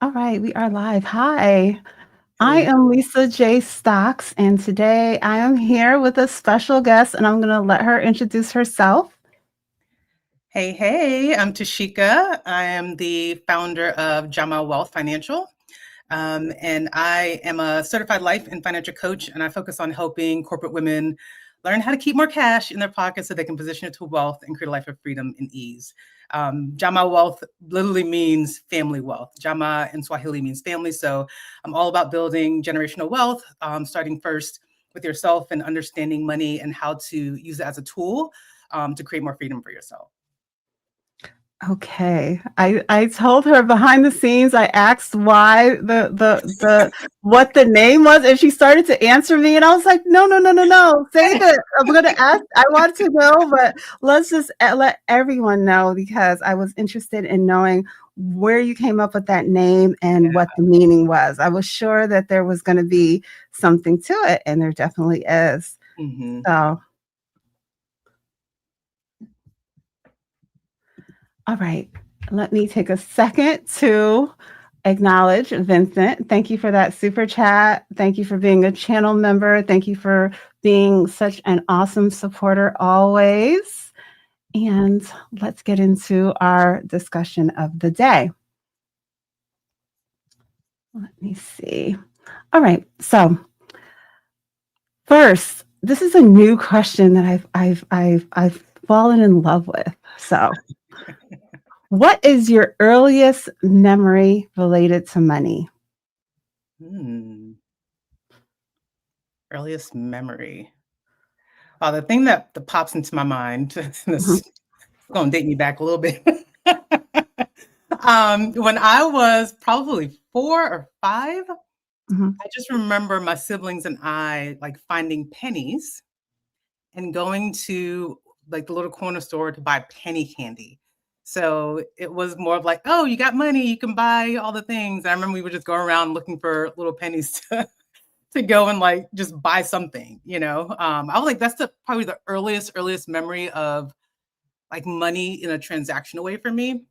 All right, we are live. Hi, I Hey, am Lisa J. Stocks, and today I am here with a special guest, and I'm going to let her introduce herself. hey, I'm Tashieka. I am the founder of Jamaa Wealth Financial. And I am a certified life and financial coach, and I focus on helping corporate women learn how to keep more cash in their pockets so they can position it to wealth and create a life of freedom and ease. Jamaa Wealth literally means family wealth. Jamaa in Swahili means family. So I'm all about building generational wealth, starting first with yourself and understanding money and how to use it as a tool to create more freedom for yourself. Okay. I told her behind the scenes, I asked why the what the name was, and she started to answer me, and I was like, "No, no, no, no, no. Save it. I'm gonna ask. I want to know, but let's just let everyone know because I was interested in knowing where you came up with that name and what the meaning was. I was sure that there was gonna be something to it, and there definitely is. Mhm. So, all right. Let me take a second to acknowledge Vincent. Thank you for that super chat. Thank you for being a channel member. Thank you for being such an awesome supporter always. And let's get into our discussion of the day. Let me see. All right. So, first, this is a new question that I've fallen in love with. So, what is your earliest memory related to money? Hmm. Earliest memory. The thing that pops into my mind, this Mhm, is gonna date me back a little bit. When I was probably 4 or 5, mhm. I just remember my siblings and I, like, finding pennies and going to, like, the little corner store to buy penny candy. So, it was more of like, "Oh, you got money, you can buy all the things." I remember we would just go around looking for little pennies to go and, like, just buy something, you know? I was like, that's probably the earliest memory of, like, money in a transactional way for me.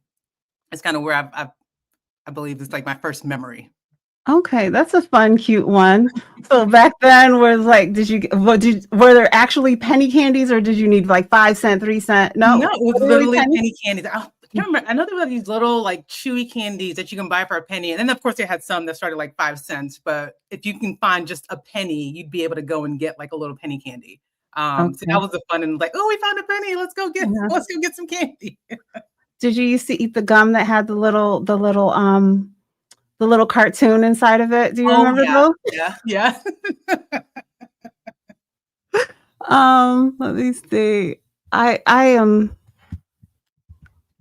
It's kinda where I believe it's, like, my first memory. Okay, that's a fun, cute one. So back then was like, were there actually penny candies or did you need like 5 cent, 3 cent? No, No, it was literally literally penny? penny candies. I can't remember. I know there were these little, like, chewy candies that you can buy for a penny, and then, of course, they had some that started, like, 5 cents, but if you can find just a penny, you'd be able to go and get, like, a little penny candy. So that Okay. was the fun and, like, "Oh, we found a penny. Yeah. Let's go get some candy." Did you used to eat the gum that had the little cartoon inside of it? Do you Oh, remember yeah. those? Yeah. Let me see. I am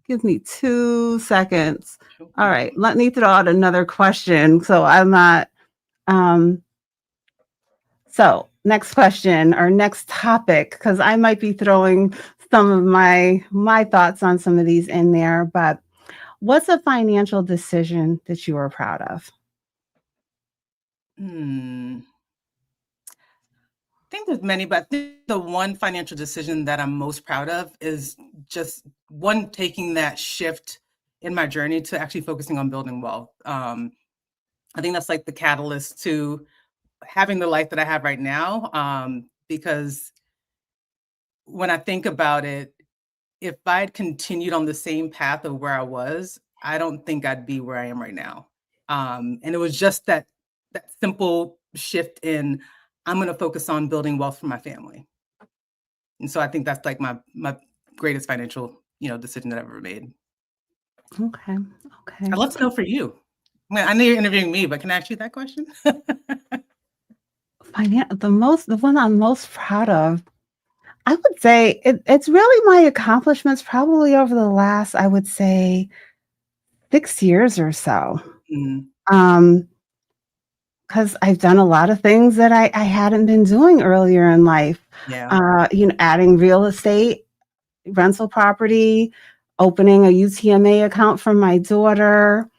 give me 2 seconds. Sure. All right, let me throw out another question so I'm not um So, next question or next topic, because I might be throwing some of my thoughts on some of these in there, but what's a financial decision that you are proud of? Hmm. I think there's many, but I think the one financial decision that I'm most proud of is just one taking that shift in my journey to actually focusing on building wealth. I think that's like the catalyst to having the life that I have right now. Because when I think about it, if I had continued on the same path of where I was, I don't think I'd be where I am right now. And it was just that simple shift in I'm going to focus on building wealth for my family. And so I think that's like my greatest financial, decision that I've ever made. Okay, okay. I'd love to know for you. I know you're interviewing me, but can I ask you that question? The one I'm most proud of, I would say it's really my accomplishments probably over the last, I would say, 6 years or so. Mm, Um, 'Cause I've done a lot of things that I hadn't been doing earlier in life. yeah. Adding real estate, rental property, opening a UTMA account for my daughter,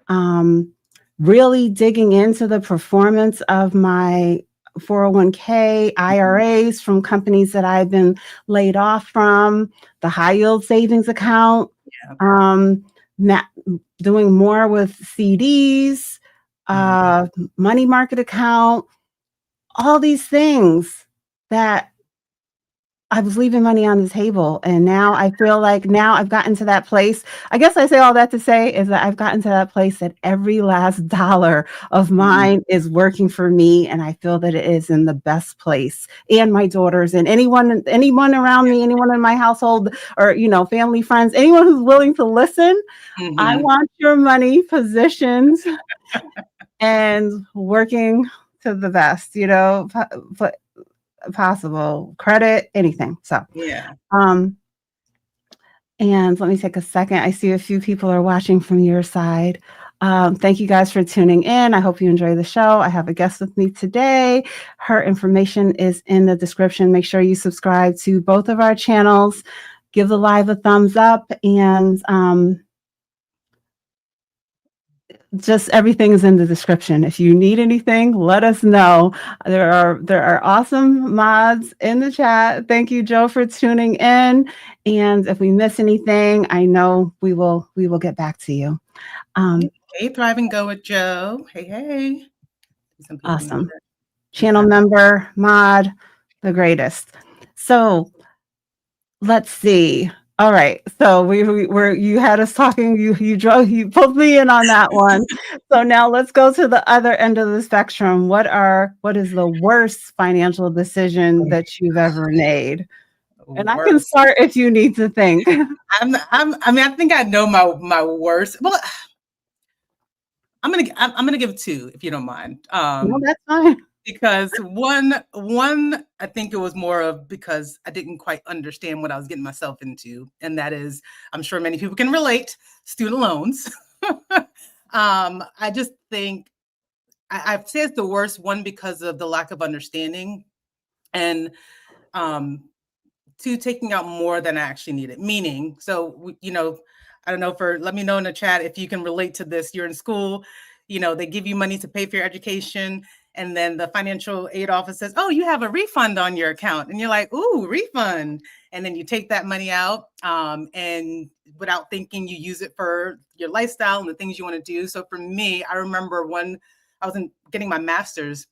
um, really digging into the performance of my 401k, Mhm, IRAs from companies that I've been laid off from, the high yield savings account, yeah. um, doing more with CDs, Mhm. money market account, all these things that I was leaving money on the table, and now I feel like now I've gotten to that place. I guess I say all that to say is that I've gotten to that place that every last dollar of Mhm. mine is working for me, and I feel that it is in the best place. And my daughters and anyone around me, anyone in my household or family, friends, anyone who's willing to listen, I Mhm. want your money positioned and working to the best, possible. Credit, anything. So, Yeah. um, and let me take a second. I see a few people are watching from your side. Thank you guys for tuning in. I hope you enjoy the show. I have a guest with me today. Her information is in the description. Make sure you subscribe to both of our channels. Give the live a thumbs up, and just everything is in the description. If you need anything, let us know. There are awesome mods in the chat. Thank you, Joe, for tuning in. And if we miss anything, I know we will get back to you. Hey, Um, hey, Thrive and Go with Joe. Hey, hey. Some people in the awesome. chat. Channel Okay. member, mod, the greatest. So let's see. All right. So we're you had us talking, you pulled me in on that one. So now let's go to the other end of the spectrum. What is the worst financial decision that you've ever made? And I can Worst. start if you need to think. I mean, I think I know my worst. Well, I'm gonna give two if you don't mind. No, that's fine. Because I think it was more of because I didn't quite understand what I was getting myself into, and that is, I'm sure many people can relate, student loans. I just think I've said it's the worst one because of the lack of understanding, and um, two, taking out more than I actually needed. Meaning, so I don't know, let me know in the chat if you can relate to this. You're in school, they give you money to pay for your education, and then the financial aid office says, "Oh, you have a refund on your account," and you're like, "Ooh, refund!" And then you take that money out, and without thinking, you use it for your lifestyle and the things you want to do. So for me, I remember when I was getting my master's,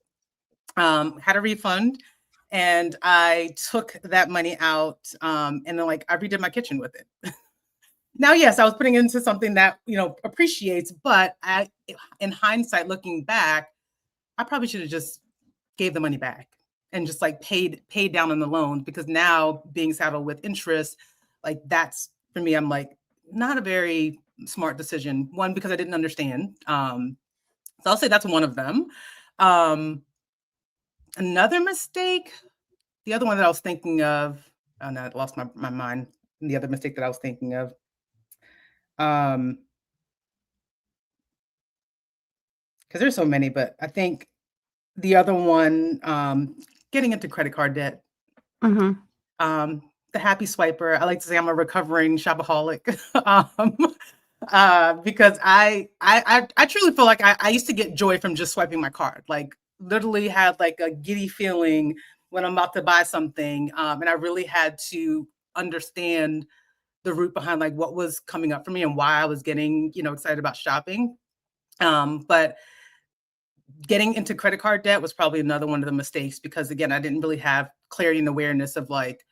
had a refund, and I took that money out, and then I redid my kitchen with it. Now, yes, I was putting it into something that appreciates, but in hindsight, looking back, I probably should have just gave the money back and just paid down on the loans, because now being saddled with interest, that's for me, I'm like, not a very smart decision. One, because I didn't understand. So I'll say that's one of them. Um, Another mistake, the other one that I was thinking of, oh no, I lost my mind. The other mistake that I was thinking of, because there's so many, but I think the other one, getting into credit card debt. Mhm. The happy swiper. I like to say I'm a recovering shopaholic, because I truly feel like I used to get joy from just swiping my card. Like literally had like a giddy feeling when I'm about to buy something, and I really had to understand the root behind like what was coming up for me and why I was getting excited about shopping. But getting into credit card debt was probably another one of the mistakes, because again, I didn't really have clarity and awareness of like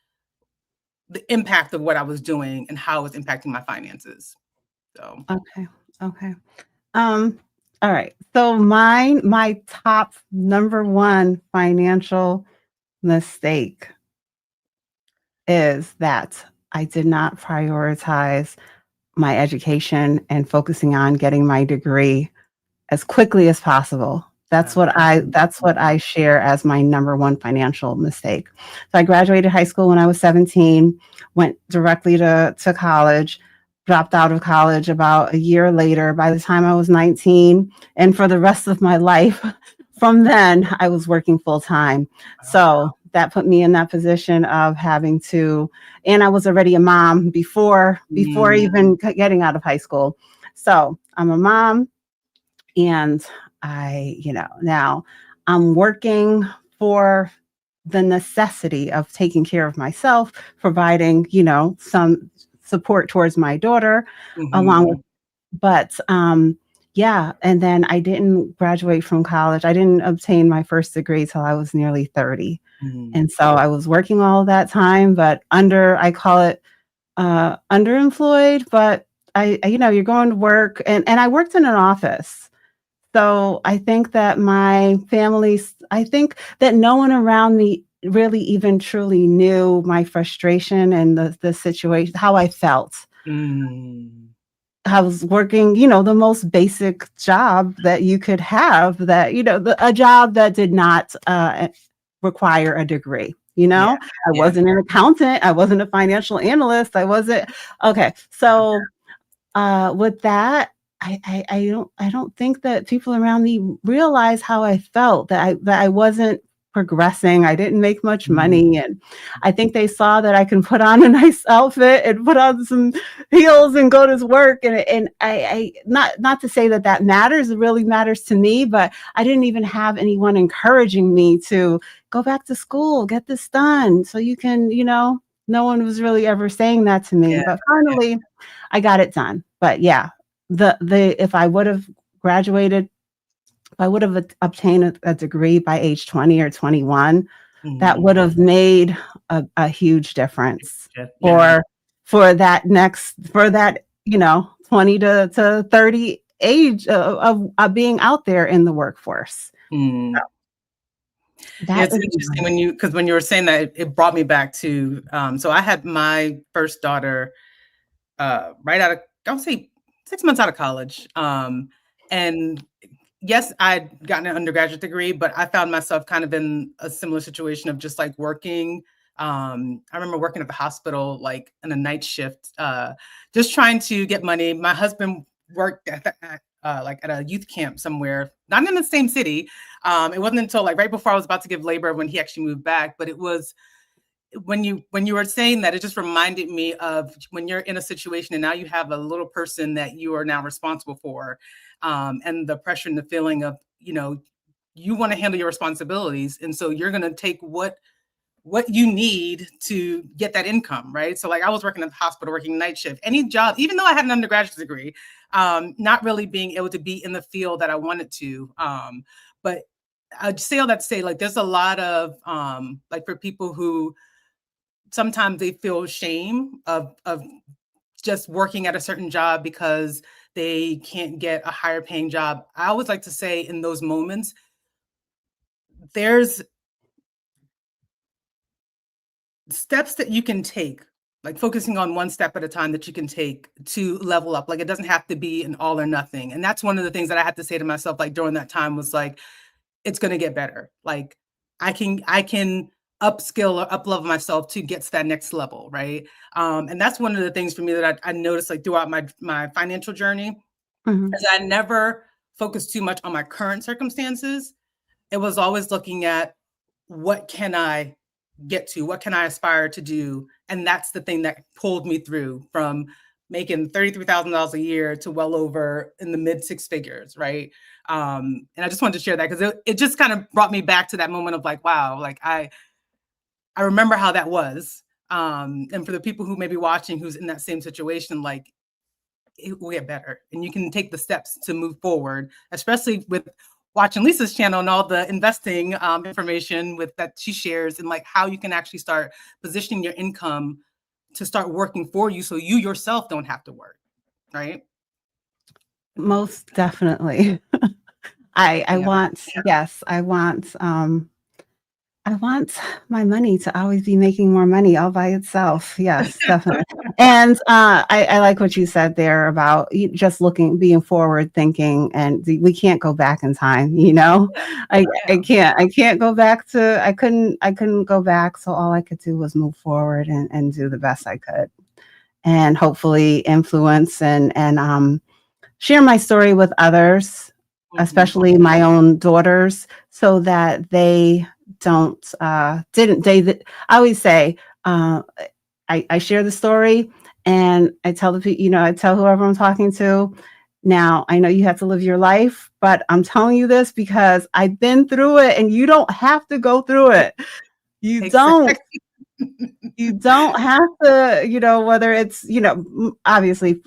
the impact of what I was doing and how it was impacting my finances. So, Okay. Okay. Um, all right. So my top number one financial mistake is that I did not prioritize my education and focusing on getting my degree as quickly as possible. That's what I share as my number one financial mistake. So I graduated high school when I was 17, went directly to college, dropped out of college about a year later by the time I was 19, and for the rest of my life from then I was working full time. So that put me in that position of having to, and I was already a mom before mm, even getting out of high school. So I'm a mom, and now I'm working for the necessity of taking care of myself, providing, some support towards my daughter, along with mhm, But yeah, and then I didn't graduate from college. I didn't obtain my first degree till I was nearly 30. Mm, And so I was working all that time, but I call it underemployed, but you're going to work, and I worked in an office. So I think that I think that no one around me really even truly knew my frustration and the situation, how I felt. mm, I was working, the most basic job that you could have, that, a job that did not require a degree. yeah, I yeah. wasn't an accountant. I wasn't a financial analyst. I wasn't. Okay. So with that, I don't think that people around me realize how I felt, that I wasn't progressing. I didn't make much Mm, money, and I think they saw that I can put on a nice outfit and put on some heels and go to work. And I not to say that that matters. It really matters to me, but I didn't even have anyone encouraging me to go back to school, get this done, so you can. No one was really ever saying that to me. yeah, But yeah. finally, I got it done. But yeah, the if I would have graduated, if I would have obtained a degree by age 20 or 21, that Mm, would have made a huge difference yeah. for that 20 to 30 age of being out there in the workforce. Mm. Yeah, That it's is interesting my because when you were saying that, it brought me back to, so I had my first daughter, right out of, I would say 6 months out of college. And yes, I'd gotten an undergraduate degree, but I found myself kind of in a similar situation of just like working. I remember working at the hospital, like in a night shift, just trying to get money. My husband worked like at a youth camp somewhere, not in the same city. It wasn't until like right before I was about to give labor when he actually moved back. But it was when you were saying that, it just reminded me of when you're in a situation and now you have a little person that you are now responsible for, and the pressure and the feeling of, you want to handle your responsibilities, and so you're going to take what you need to get that income, right? So like I was working at the hospital, working night shift, any job, even though I had an undergraduate degree, not really being able to be in the field that I wanted to. But I'd say all that to say, like, there's a lot of like for people who sometimes they feel shame of just working at a certain job because they can't get a higher paying job. I always like to say in those moments, there's steps that you can take, like focusing on one step at a time that you can take to level up. Like it doesn't have to be an all or nothing. And that's one of the things that I had to say to myself, like during that time, was like, it's going to get better. Like I can upskill or up level myself to get to that next level, right? And that's one of the things for me that I noticed like throughout my financial journey, Mhm. is I never focused too much on my current circumstances. It was always looking at, what can I get to? What can I aspire to do? And that's the thing that pulled me through from making $33,000 a year to well over in the mid six figures, right? And I just wanted to share that because it just kind of brought me back to that moment of like, wow, like I remember how that was. And for the people who may be watching who's in that same situation, like it will get better and you can take the steps to move forward, especially with watching Lisa's channel and all the investing information with that she shares, and like how you can actually start positioning your income to start working for you so you yourself don't have to work, right? Most definitely. I Yeah. want, yes, I want my money to always be making more money all by itself. Yes, definitely. And I like what you said there about just being forward thinking, and we can't go back in time. Yeah. I can't go back to. I couldn't go back. So all I could do was move forward and do the best I could, and hopefully influence and share my story with others, Mhm. especially my own daughters, so that they don't didn't they I always say, uh, I share the story, and I tell the people, I tell whoever I'm talking to, now I know you have to live your life, but I'm telling you this because I've been through it, and you don't have to go through it. You don't. Exactly. You don't have to, whether it's, obviously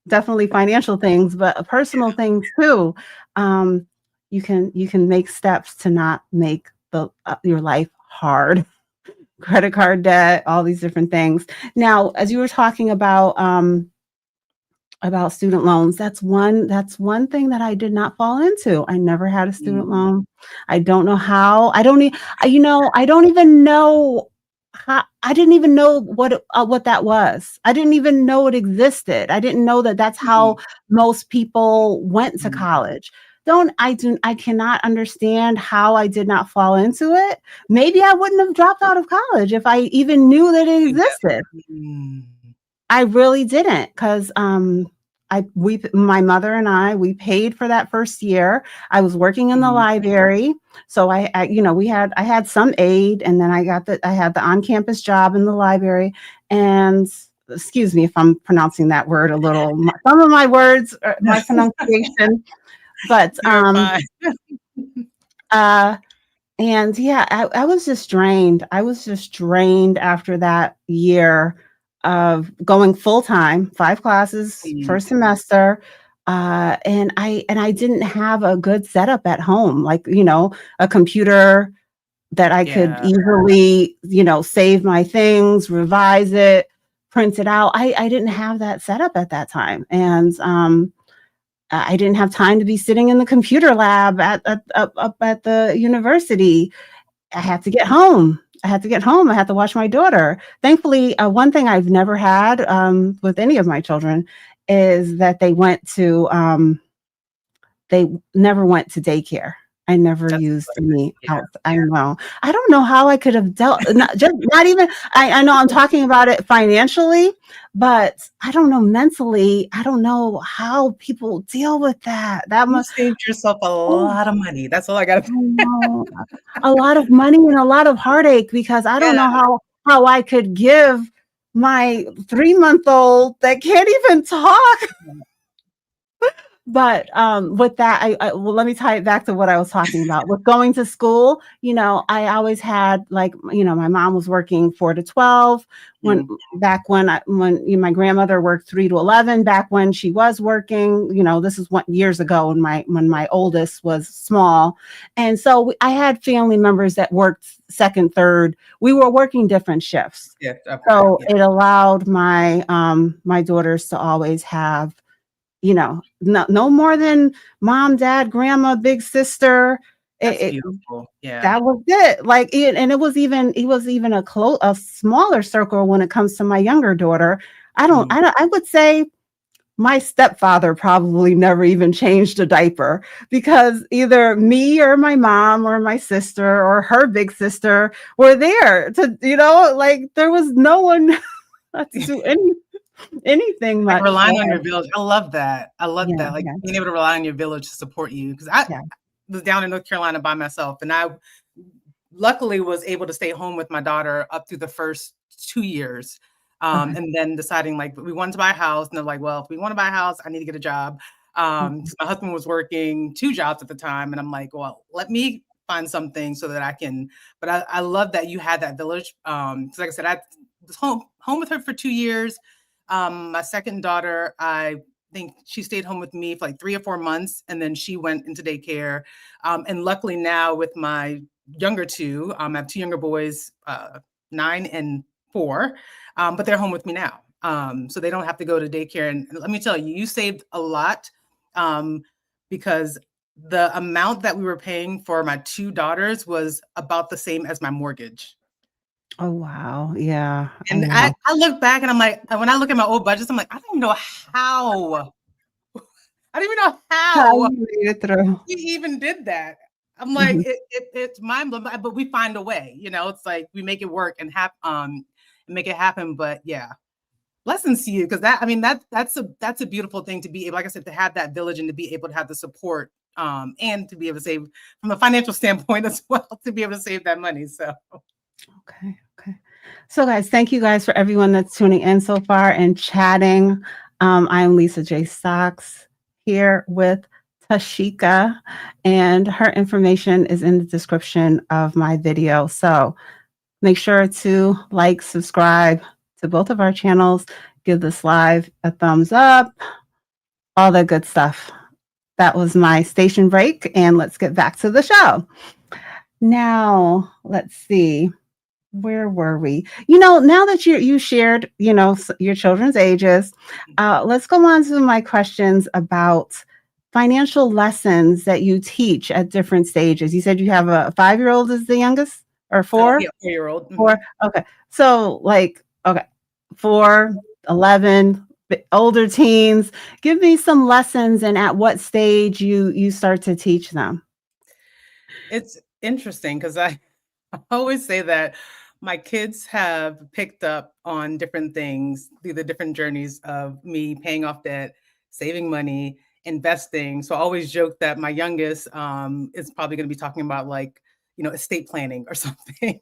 definitely financial things, but personal things too. Um, you can make steps to not make your life hard. Credit card debt, all these different things. Now, as you were talking about student loans, that's one thing that I did not fall into. I never had a student Mm, loan. I don't know how. I don't even know how. I didn't even know what that was. I didn't even know it existed. I didn't know that that's how mm, most people went to mm. college. I cannot understand how I did not fall into it. Maybe I wouldn't have dropped out of college if I even knew that it Think that. existed. Mm, I really didn't, 'cause, my mother and we paid for that first year. I was working in the mhm. library, so I had some aid, and then I had the on-campus job in the library, and excuse me if I'm pronouncing that word a little some of my words, my pronunciation, but, You're fine. uh and yeah, I was just drained. I was just drained after that year of going full time, 5 classes Mm, per semester. And I didn't have a good setup at home, like, a computer that I could yeah, easily, save my things, revise it, print it out. I didn't have that setup at that time. And I didn't have time to be sitting in the computer lab up at the university. I had to get home. I had to get home. I had to watch my daughter. Thankfully, one thing I've never had with any of my children is that they never went to daycare. I never that's used good. any Yeah, out. I know. I don't know how I could have dealt. Not even. I know I'm talking about it financially, but I don't know mentally. I don't know how people deal with that. That you much. saved yourself a Oh, lot of money. That's all I gotta I know. A lot of money and a lot of heartache because I don't Yeah. know how I could give my 3-month-old that can't even talk. But, with that, well, let me tie it back to what I was talking about. With going to school, I always had, like, my mom was working 4 to 12 when Mm, back when my grandmother worked 3 to 11 back when she was working. This is what years ago when my oldest was small. And so I had family members that worked second, third. We were working different shifts. yeah, okay, So yeah, it allowed my daughters to always have, no more than mom, dad, grandma, big sister. that's It beautiful, yeah. That was it. Like, and it was even a smaller circle when it comes to my younger daughter. Mm, I would say my stepfather probably never even changed a diaper because either me or my mom or my sister or her big sister were there to, like there was no one to do anything like, much. relying on So your village, I love that, I love yeah, that, like, yeah, being able to rely on your village to support you because I yeah. was down in North Carolina by myself, and I luckily was able to stay home with my daughter up through the first 2 years, Okay. and then deciding, like, we wanted to buy a house, and they're like, "Well, if we wanna buy a house, I need to get a job." 'Cause my husband was working 2 jobs at the time, and I'm like, "Well, let me find something so that I can." But I love that you had that village, 'cause like I said, I was home with her for 2 years. My second daughter, I think she stayed home with me for, like, 3 or 4 months, and then she went into daycare, and luckily now with my younger 2, I have 2 younger boys, 9 and 4, but they're home with me now. So they don't have to go to daycare, and let me tell you, you saved a lot, um, because the amount that we were paying for my 2 daughters was about the same as my mortgage. Oh, wow. Yeah, I And know. I look back and I'm like when I look at my old budgets, I'm like, "I don't even know how. I don't even know How how you made it through. we even did that." I'm like, Mhm. it's mind blowing, but we find a way, it's like we make it work and make it happen. But yeah, blessings to you because that I mean that's a beautiful thing to be able, like I said, to have that village and to be able to have the support, and to be able to save from a financial standpoint as well to be able to save that money. So Okay, okay. So, guys, thank you guys for everyone that's tuning in so far and chatting. I'm Lisa J. Stocks here with Tashieka, and her information is in the description of my video. So, make sure to like, subscribe to both of our channels, give this live a thumbs up, all the good stuff. That was my station break, and let's get back to the show. Now, let's see. Where were we? Now that you shared, your children's ages, let's go on to my questions about financial lessons that you teach at different stages. You said you have a 5-year-old is the youngest, or four? Yeah, 4-year-old. Four. Okay. So, okay, 4, 11, older teens. Give me some lessons and at what stage you start to teach them. It's interesting because I always say that my kids have picked up on different things through the different journeys of me paying off debt, saving money, investing. So I always joke that my youngest is probably going to be talking about like, estate planning or something.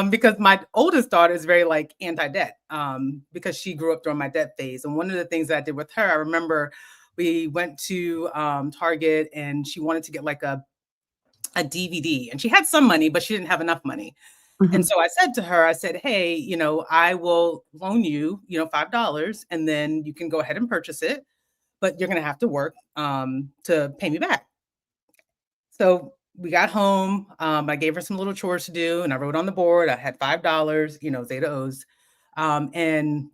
Because my oldest daughter is very like anti-debt because she grew up during my debt phase. And one of the things that I did with her, I remember we went to Target and she wanted to get like a DVD, and she had some money, but she didn't have enough money. And Mhm. so I said to her, I said, hey, I will loan you, $5, and then you can go ahead and purchase it, but you're going to have to work to pay me back. So we got home. I gave her some little chores to do, and I wrote on the board, I had $5, Zeta O's. And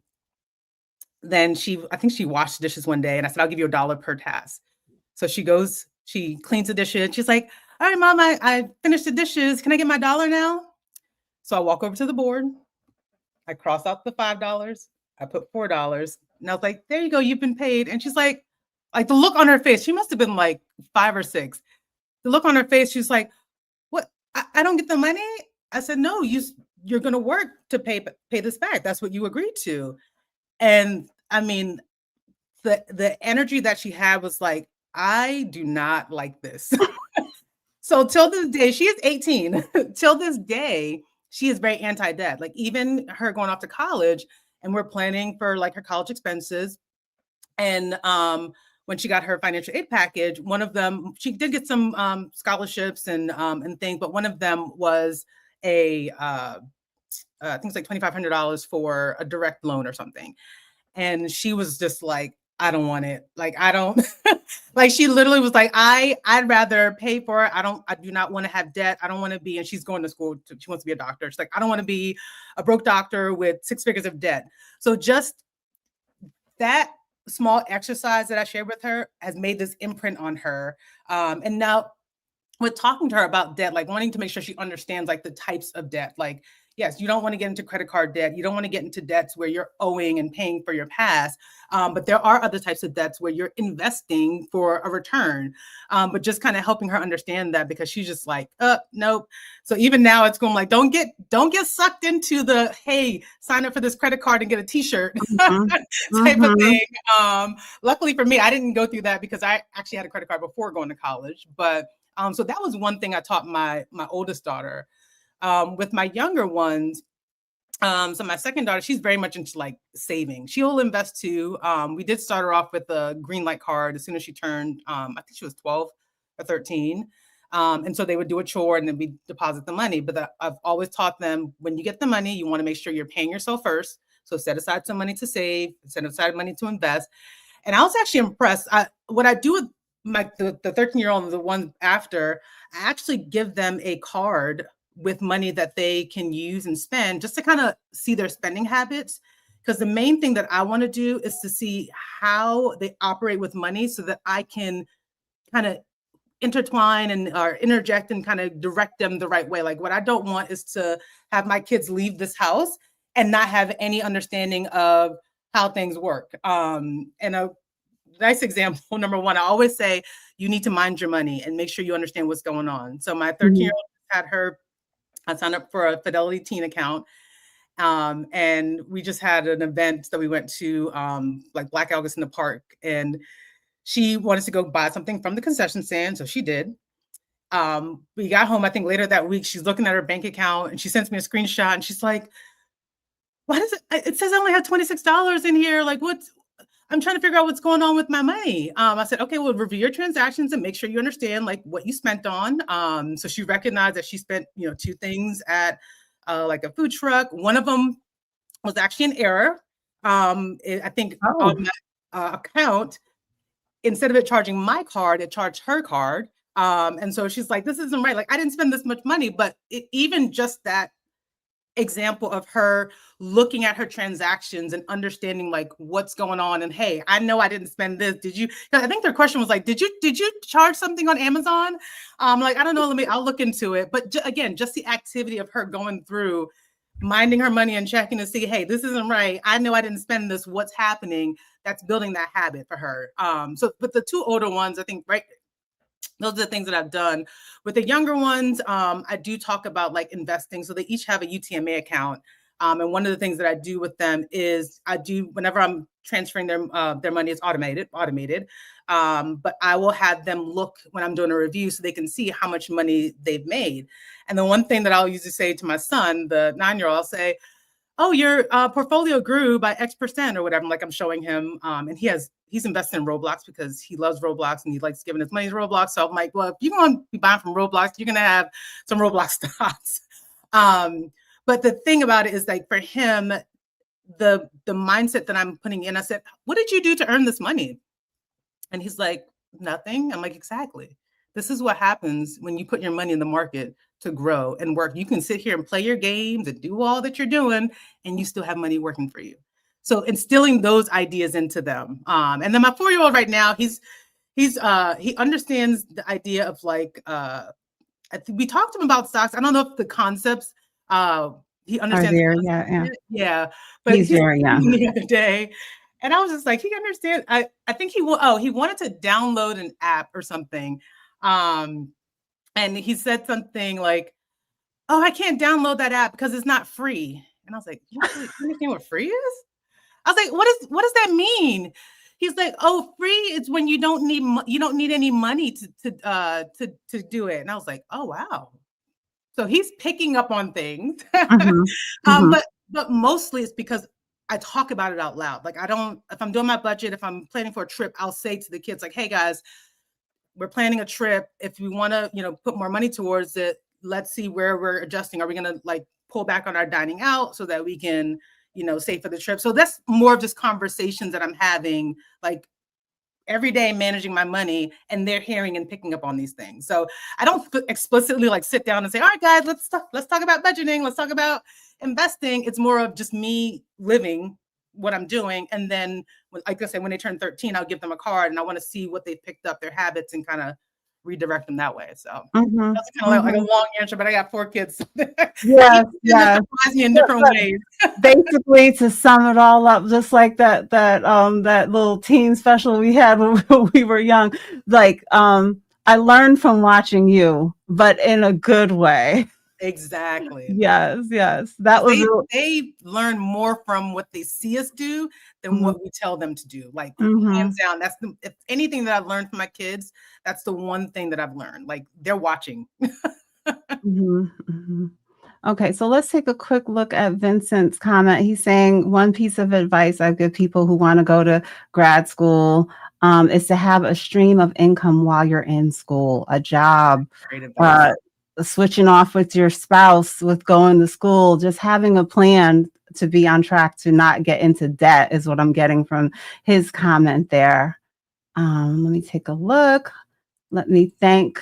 then I think she washed the dishes one day, and I said, I'll give you $1 per task. So she goes, she cleans the dishes. She's like, all right, mom, I finished the dishes. Can I get my dollar now? So I walk over to the board. I cross out the $5. I put $4. And I was like, there you go. You've been paid. And she's like the look on her face, she must have been like 5 or 6. The look on her face, she's like, what? I don't get the money. I said, no, you're going to work to pay this back. That's what you agreed to. And I mean, the energy that she had was like, I do not like this. So till this day, she is 18. Till this day, she is very anti-debt. Like even her going off to college, and we're planning for like her college expenses. And when she got her financial aid package, one of them, she did get some scholarships and things, but one of them was I think it's like $2,500 for a direct loan or something. And she was just like, I don't want it. Like, I don't like, she literally was like, I'd rather pay for it. I do not want to have debt. I don't want to be, and she's going to school. She wants to be a doctor. She's like, I don't want to be a broke doctor with 6 figures of debt. So just that small exercise that I shared with her has made this imprint on her. And now with talking to her about debt, like wanting to make sure she understands like the types of debt. Like, yes, you don't want to get into credit card debt. You don't want to get into debts where you're owing and paying for your past. But there are other types of debts where you're investing for a return. But just kind of helping her understand that, because she's just like, nope. So even now it's going like, don't get sucked into the, hey, sign up for this credit card and get a t-shirt Mhm. type of Mhm. thing. Luckily for me, I didn't go through that because I actually had a credit card before going to college. But so that was one thing I taught my oldest daughter. With my younger ones, so my second daughter, she's very much into like saving. She'll invest too. We did start her off with a green light card as soon as she turned, I think she was 12 or 13. And so they would do a chore and then we deposit the money. But I've always taught them, when you get the money, you want to make sure you're paying yourself first. So set aside some money to save, set aside money to invest. And I was actually impressed. What I do with the 13-year-old and the one after, I actually give them a card with money that they can use and spend just to kind of see their spending habits. Because the main thing that I want to do is to see how they operate with money so that I can kind of intertwine and or interject and kind of direct them the right way. Like what I don't want is to have my kids leave this house and not have any understanding of how things work. And a nice example, number one, I always say you need to mind your money and make sure you understand what's going on. So my 13-year-old had her, I signed up for a Fidelity Teen account. And we just had an event that we went to, like Black August in the park. And she wanted to go buy something from the concession stand. So she did. We got home, I think later that week, she's looking at her bank account and she sends me a screenshot and she's like, why does it says I only have $26 in here. Like I'm trying to figure out what's going on with my money. I said, okay, well, review your transactions and make sure you understand like what you spent on. So she recognized that she spent, 2 things at like a food truck. One of them was actually an error. I think on Oh. that account, instead of it charging my card, it charged her card. And so she's like, this isn't right. Like, I didn't spend this much money, but even just that example of her looking at her transactions and understanding like what's going on, and hey, I know I didn't spend this. Did you? I think their question was like, did you charge something on Amazon? Like, I don't know. I'll look into it. But again, just the activity of her going through, minding her money and checking to see, hey, this isn't right. I know I didn't spend this. What's happening? That's building that habit for her. But the two older ones, I think, right, those are the things that I've done. With the younger ones, I do talk about like investing. So they each have a UTMA account. And one of the things that I do with them is I do, whenever I'm transferring their money, it's automated. But I will have them look when I'm doing a review so they can see how much money they've made. And the one thing that I'll usually say to my son, the 9-year-old, I'll say, oh, your portfolio grew by X% or whatever. Like, I'm showing him, and he's invested in Roblox because he loves Roblox and he likes giving his money to Roblox. So I'm like, well, if you're going to be buying from Roblox, you're going to have some Roblox stocks. But the thing about it is, like, for him, the mindset that I'm putting in, I said, what did you do to earn this money? And he's like, nothing. I'm like, exactly. This is what happens when you put your money in the market to grow and work. You can sit here and play your games and do all that you're doing, and you still have money working for you. So instilling those ideas into them. And then my 4-year-old right now, he understands the idea of like, we talked to him about stocks. I don't know if the concepts he understands. Yeah. But he's very young. The other day, and I was just like, he understands. I think he wanted to download an app or something. And he said something like, oh, I can't download that app because it's not free. And I was like, you understand what free is? I was like, what does that mean? He's like, oh, free is when you don't need any money to do it. And I was like, oh, wow. So he's picking up on things. But mostly it's because I talk about it out loud. Like, if I'm doing my budget, if I'm planning for a trip, I'll say to the kids, like, hey guys, we're planning a trip. If we want to, put more money towards it, let's see where we're adjusting. Are we going to like pull back on our dining out so that we can, save for the trip? So that's more of just conversations that I'm having, like, every day, managing my money, and they're hearing and picking up on these things. So I don't explicitly like sit down and say, all right, guys, let's talk about budgeting. Let's talk about investing. It's more of just me living what I'm doing. And then, like I said, when they turn 13, I'll give them a card, and I want to see what they've picked up, their habits, and kind of redirect them that way. So that's kind of like a long answer, but I got 4 kids. Yes. Surprise me in different ways. Basically, to sum it all up, just like that little teen special we had when we were young, like, I learned from watching you, but in a good way. Exactly. Yes. That was they learn more from what they see us do than what we tell them to do. Like, hands down, that's if anything that I've learned from my kids, that's the one thing that I've learned. Like, they're watching. Okay, so let's take a quick look at Vincent's comment. He's saying, one piece of advice I give people who want to go to grad school is to have a stream of income while you're in school, a job, switching off with your spouse, with going to school, just having a plan to be on track to not get into debt is what I'm getting from his comment there. Let me take a look. Let me thank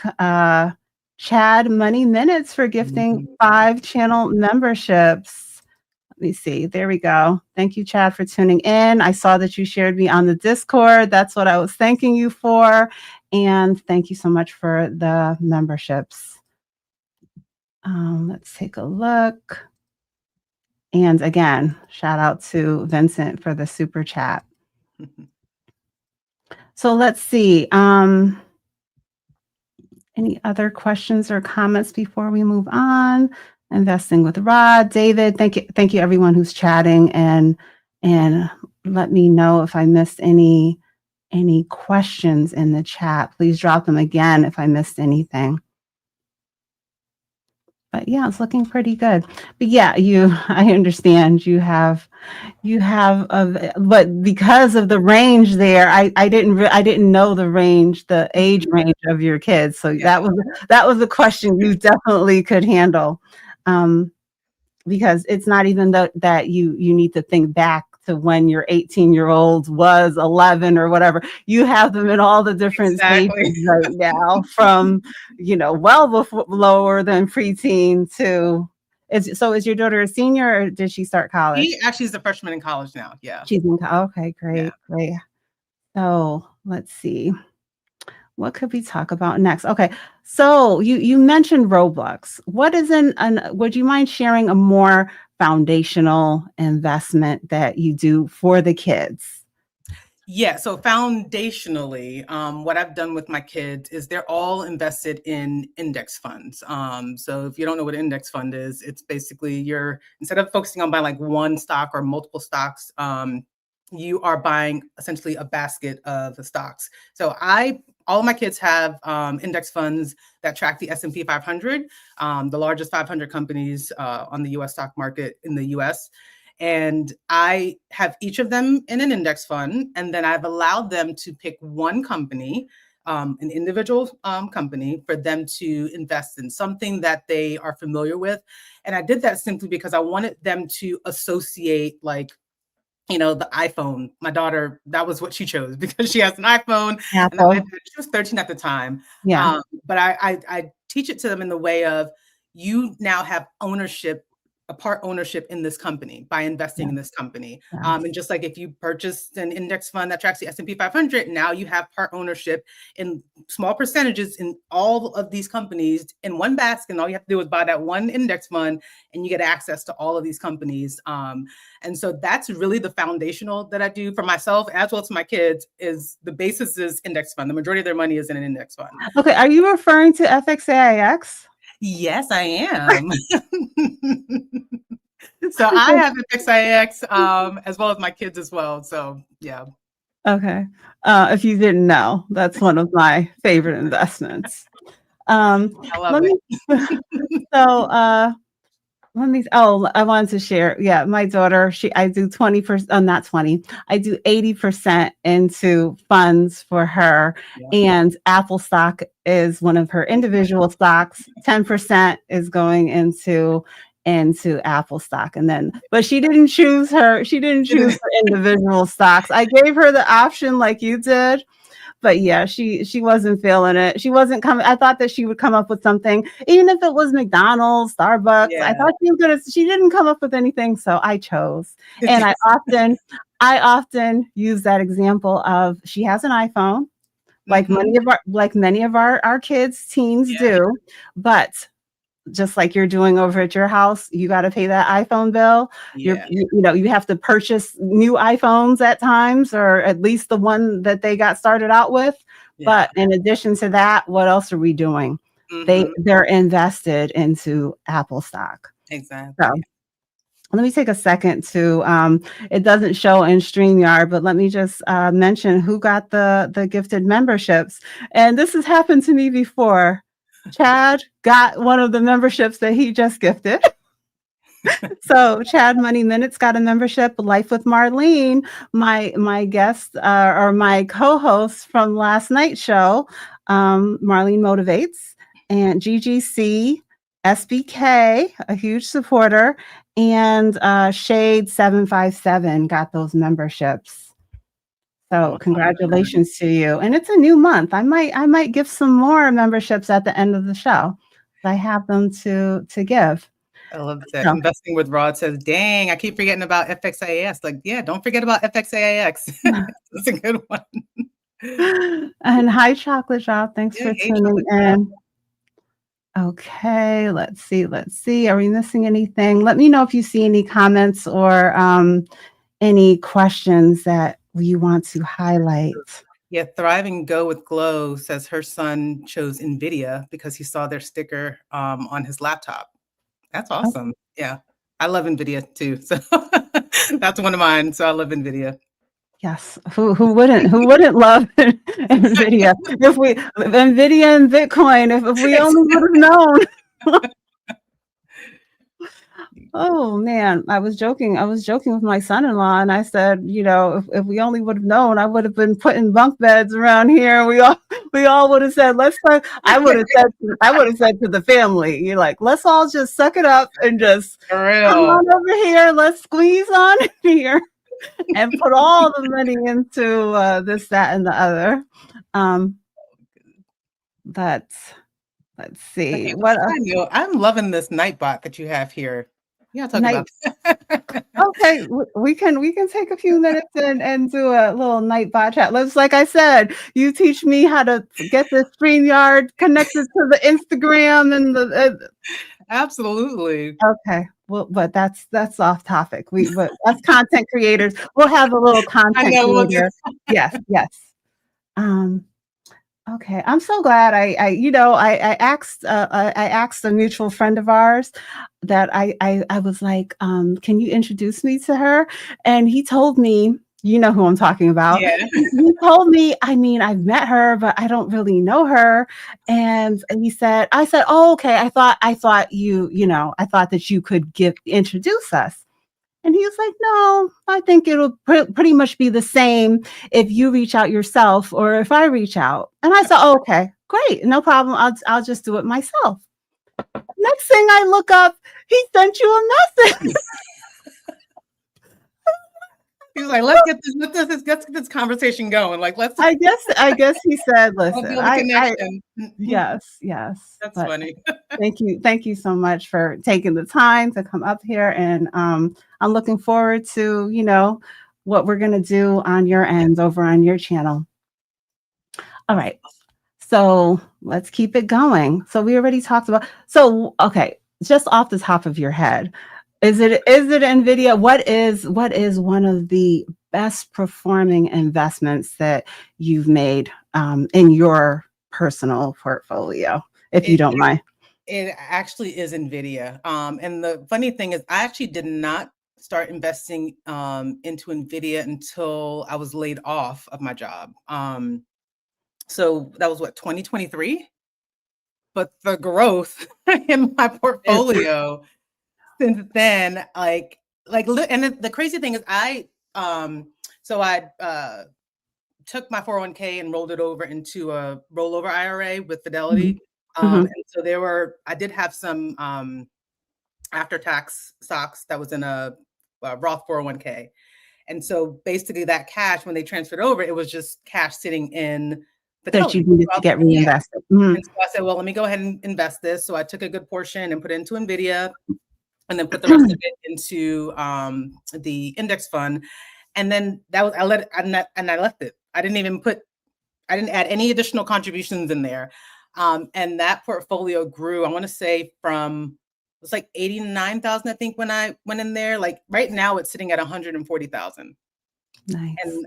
Chad Money Minutes for gifting 5 channel memberships. Let me see. There we go. Thank you, Chad, for tuning in. I saw that you shared me on the Discord. That's what I was thanking you for. And thank you so much for the memberships. Let's take a look. And again, shout out to Vincent for the super chat. So let's see. Any other questions or comments before we move on? Investing with Rod, David, thank you everyone who's chatting, and let me know if I missed any questions in the chat. Please drop them again if I missed anything. But yeah, it's looking pretty good. But yeah, I understand you have but because of the range there, I didn't know the age range of your kids. So that was a question you definitely could handle, because it's not even that you need to think back to when your 18-year-old was 11 or whatever. You have them in all the different stages Exactly. right now, from, well before, lower than preteen to, is your daughter a senior or did she start college? She actually is a freshman in college now. Yeah. She's in, okay, Yeah. great, great. So let's see. What could we talk about next? Okay, so you mentioned Roblox. What is would you mind sharing a more foundational investment that you do for the kids? Yeah, so foundationally, what I've done with my kids is they're all invested in index funds. So if you don't know what an index fund is, it's basically instead of focusing on buying like one stock or multiple stocks, you are buying essentially a basket of the stocks. So all of my kids have index funds that track the S&P 500, the largest 500 companies on the U.S. stock market in the U.S. And I have each of them in an index fund, and then I've allowed them to pick one company, an individual company, for them to invest in, something that they are familiar with. And I did that simply because I wanted them to associate, like, the iPhone. My daughter, that was what she chose because she has an iPhone and the Apple. iPad. She was 13 at the time. Yeah. But I teach it to them in the way of, you now have ownership, a part ownership in this company by investing Yeah. in this company. Yes. And just like if you purchased an index fund that tracks the S&P 500, now you have part ownership in small percentages in all of these companies in one basket. And all you have to do is buy that one index fund and you get access to all of these companies. And so that's really the foundational that I do for myself as well as my kids. Is the basis is index fund. The majority of their money is in an index fund. Okay, are you referring to FXAIX? Yes, I am. So I have FXIX as well as my kids as well. So yeah. Okay. If you didn't know, that's one of my favorite investments. I love Let me it. so I wanted to share. Yeah, my daughter, I do 20%, not 20, I do 80% into funds for her. Yeah. And Apple stock is one of her individual stocks. 10% is going into Apple stock. But she didn't choose her individual stocks. I gave her the option like you did. But yeah, she wasn't feeling it. She wasn't coming. I thought that she would come up with something, even if it was McDonald's, Starbucks. I Yeah. thought she was gonna. She didn't come up with anything, so I chose. And I often use that example of, she has an iPhone, like Mhm. many of our kids, teens Yeah. do, but just like you're doing over at your house, you got to pay that iPhone bill. Yeah. You have to purchase new iPhones at times, or at least the one that they got started out with. Yeah. But in addition to that, what else are we doing? Mhm. They're invested into Apple stock. So Exactly. let me take a second to, it doesn't show in StreamYard, but let me just mention who got the gifted memberships. And this has happened to me before. Chad got one of the memberships that he just gifted. So Chad Money Minutes got a membership. Life with Marlene, my guest, or my co-host from last night's show, Marlene Motivates, and GGC, SBK, a huge supporter, and Shade 757 got those memberships. So congratulations to you. And it's a new month. I might give some more memberships at the end of the show. I have them to give. I love that. So, Investing with Rod says, dang, I keep forgetting about FXAS. Like, yeah, don't forget about FXAX. That's a good one. and hi, Chocolate Shop. Thanks Yeah, for hey, tuning chocolate chip. in. Okay, let's see. Are we missing anything? Let me know if you see any comments or any questions that you want to highlight. Yeah, Thriving Go with Glow says her son chose NVIDIA because he saw their sticker on his laptop. That's Oh, awesome. Yeah. I love NVIDIA too. So that's one of mine. So I love NVIDIA. yes. Who wouldn't love NVIDIA? If we NVIDIA and Bitcoin, if we only would have known. Oh man, I was joking with my son-in-law, and I said, if we only would have known, I would have been putting bunk beds around here. We all would have said, let's talk. I would have said to the family, you're like, let's all just suck it up and just For come real. on over here. Let's squeeze on in here. and put all the money into this, that, and the other. Um, that's let's see Okay, what I know. I'm loving this Nightbot that you have here. Yeah, talk night. about that. Okay, we can take a few minutes and do a little night bot chat. Let's, like I said, you teach me how to get the StreamYard connected to the Instagram and the. Absolutely. Okay, well, but that's off topic. But us content creators, we'll have a little I content know. We'll do. creator. Yes, yes. Um, Okay, I'm so glad I asked a mutual friend of ours that I was like, can you introduce me to her? And he told me, you know who I'm talking about. Yeah. He told me, I mean, I've met her, but I don't really know her. And I said, oh, okay. I thought I thought that you could introduce us. And he was like, no, I think it'll pretty much be the same if you reach out yourself or if I reach out. And I said, oh, okay, great, no problem. I'll just do it myself. Next thing I look up, he sent you a message. He was like, let's get this conversation going. Like, let's I guess he said, listen, build a connection. yes. That's But funny. thank you so much for taking the time to come up here, and I'm looking forward to what we're gonna do on your end over on your channel. All right. So let's keep it going. So we already talked about, so okay, just off the top of your head, is it Nvidia? What is one of the best performing investments that you've made in your personal portfolio, if you It don't mind? it actually is Nvidia. And the funny thing is, I actually did not start investing into Nvidia until I was laid off of my job. So that was what, 2023? But the growth in my It- portfolio since then, and the crazy thing is, I took my 401k and rolled it over into a rollover IRA with Mhm, Fidelity. mhm, And so I did have some after tax stocks that was in a Roth 401k. And so basically that cash, when they transferred over, it was just cash sitting in that you Fidelity. needed So I to was get like, yeah. reinvested. Mhm. And so I said, well, let me go ahead and invest this. So I took a good portion and put it into Nvidia, and then put the rest of it into the index fund. And then that was, I let it, and I left it. I didn't add any additional contributions in there. And that portfolio grew, I want to say it was like 89,000, I think, when I went in there. Like right now it's sitting at 140,000. Nice. And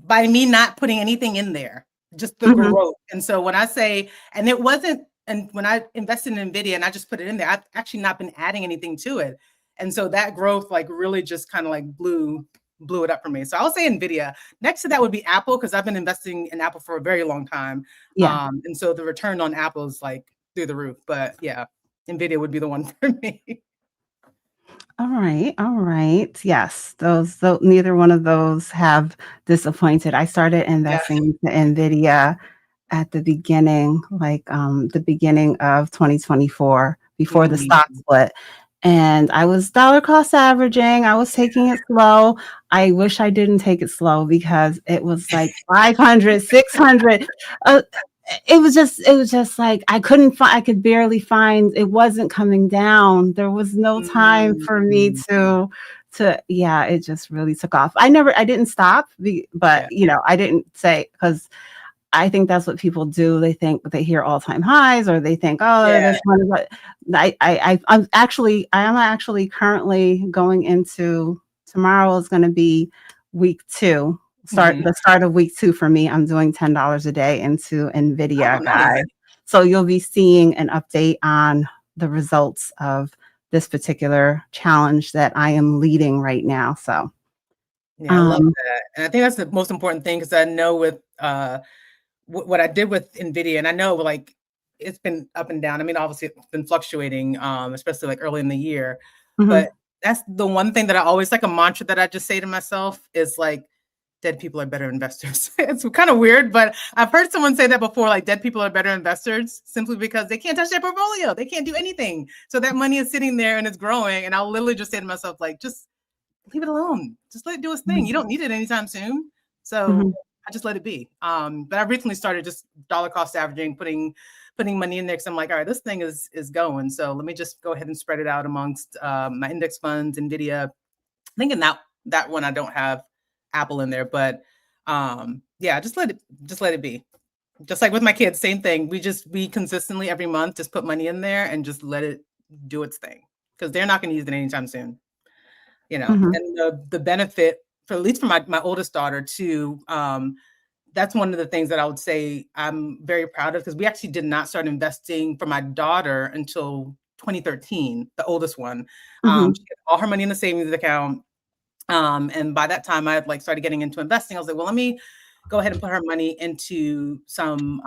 by me not putting anything in there, just the Mhm. growth. And so when I say, and it wasn't, and when I invested in Nvidia and I just put it in there, I've actually not been adding anything to it. And so that growth like really just kind of like blew it up for me. So I would say Nvidia. Next to that would be Apple, because I've been investing in Apple for a very long time. Yeah. And so the return on Apple is like through the roof. But yeah, Nvidia would be the one for me. All right, all right. Yes, neither one of those have disappointed. I started Yeah. investing into Nvidia at the beginning of 2024, before the stock Mhm. split. And I was dollar cost averaging. I was taking it slow. I wish I didn't take it slow because it was like 500, 600. Uh, it was just like I could barely find, it wasn't coming down. There was no time for me Mhm. yeah, it just really took off. I didn't stop, but Yeah. I didn't say, because I think that's what people do. They think they hear all-time highs, or they think, oh, Yeah. this one is what I am actually currently going into, tomorrow is going to be week 2. Mhm. The start of week 2 for me. I'm doing $10 a day into Oh, Nvidia, nice. guys. So you'll be seeing an update on the results of this particular challenge that I am leading right now. So, Yeah, I love um, that. And I think that's the most important thing, because I know with what I did with Nvidia, and I know like it's been up and down. I mean, obviously it's been fluctuating, especially like early in the year. mhm. But that's the one thing that I always, like a mantra that I just say to myself is like, dead people are better investors. It's kind of weird, but I've heard someone say that before, like dead people are better investors simply because they can't touch their portfolio. They can't do anything. So that money is sitting there and it's growing. And I'll literally just say to myself, like, just leave it alone. Just let it do its thing. You don't need it anytime soon. So Mhm. I just let it be. But I recently started just dollar cost averaging, putting money in there because I'm like, all right, this thing is going. So let me just go ahead and spread it out amongst my index funds, Nvidia. I think in that one I don't have Apple in there, but yeah, just let it be. Just like with my kids, same thing. We consistently every month just put money in there and just let it do its thing because they're not going to use it anytime soon. Mhm. And the benefit for at least for my oldest daughter too. That's one of the things that I would say I'm very proud of because we actually did not start investing for my daughter until 2013, the oldest one. Mhm. She had all her money in the savings account. And by that time I had like started getting into investing. I was like, well, let me go ahead and put her money into some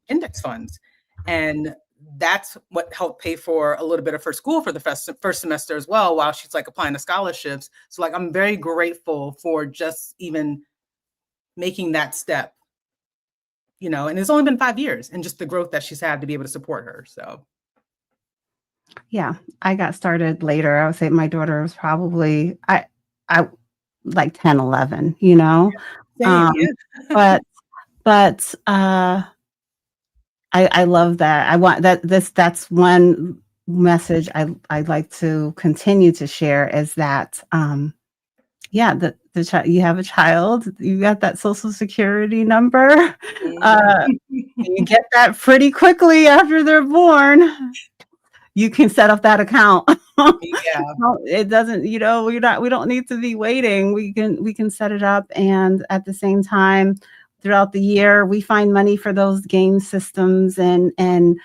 index funds. And that's what helped pay for a little bit of her school for the first semester as well, while she's like applying to scholarships. So like, I'm very grateful for just even making that step, and it's only been 5 years and just the growth that she's had to be able to support her. So Yeah, I got started later. I would say my daughter was probably I like 10, 11, you know? same, Um, yeah. but but, I love that. I want that's one message I'd like to continue to share is that, yeah, the child you have a child, you got that Social Security number, uh, you get that pretty quickly after they're born. You can set up that account. Yeah. No, it doesn't, we don't need to be waiting. We can set it up, and at the same time, throughout the year, we find money for those game systems and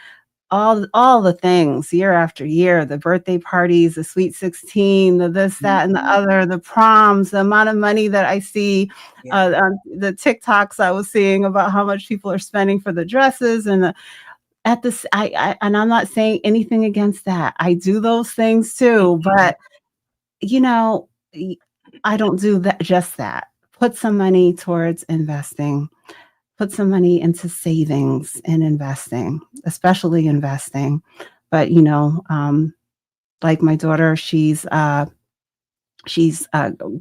all the things year after year, the birthday parties, the sweet 16, the this, that, and the Mhm. other, the proms, the amount of money that I see, Yeah. on the TikToks I was seeing about how much people are spending for the dresses and the at this and I'm not saying anything against that. I do those things too, Mhm. but, you know, y I don't do that just that. Put some money towards investing. Put some money into savings and investing, especially investing. But, like my daughter, she's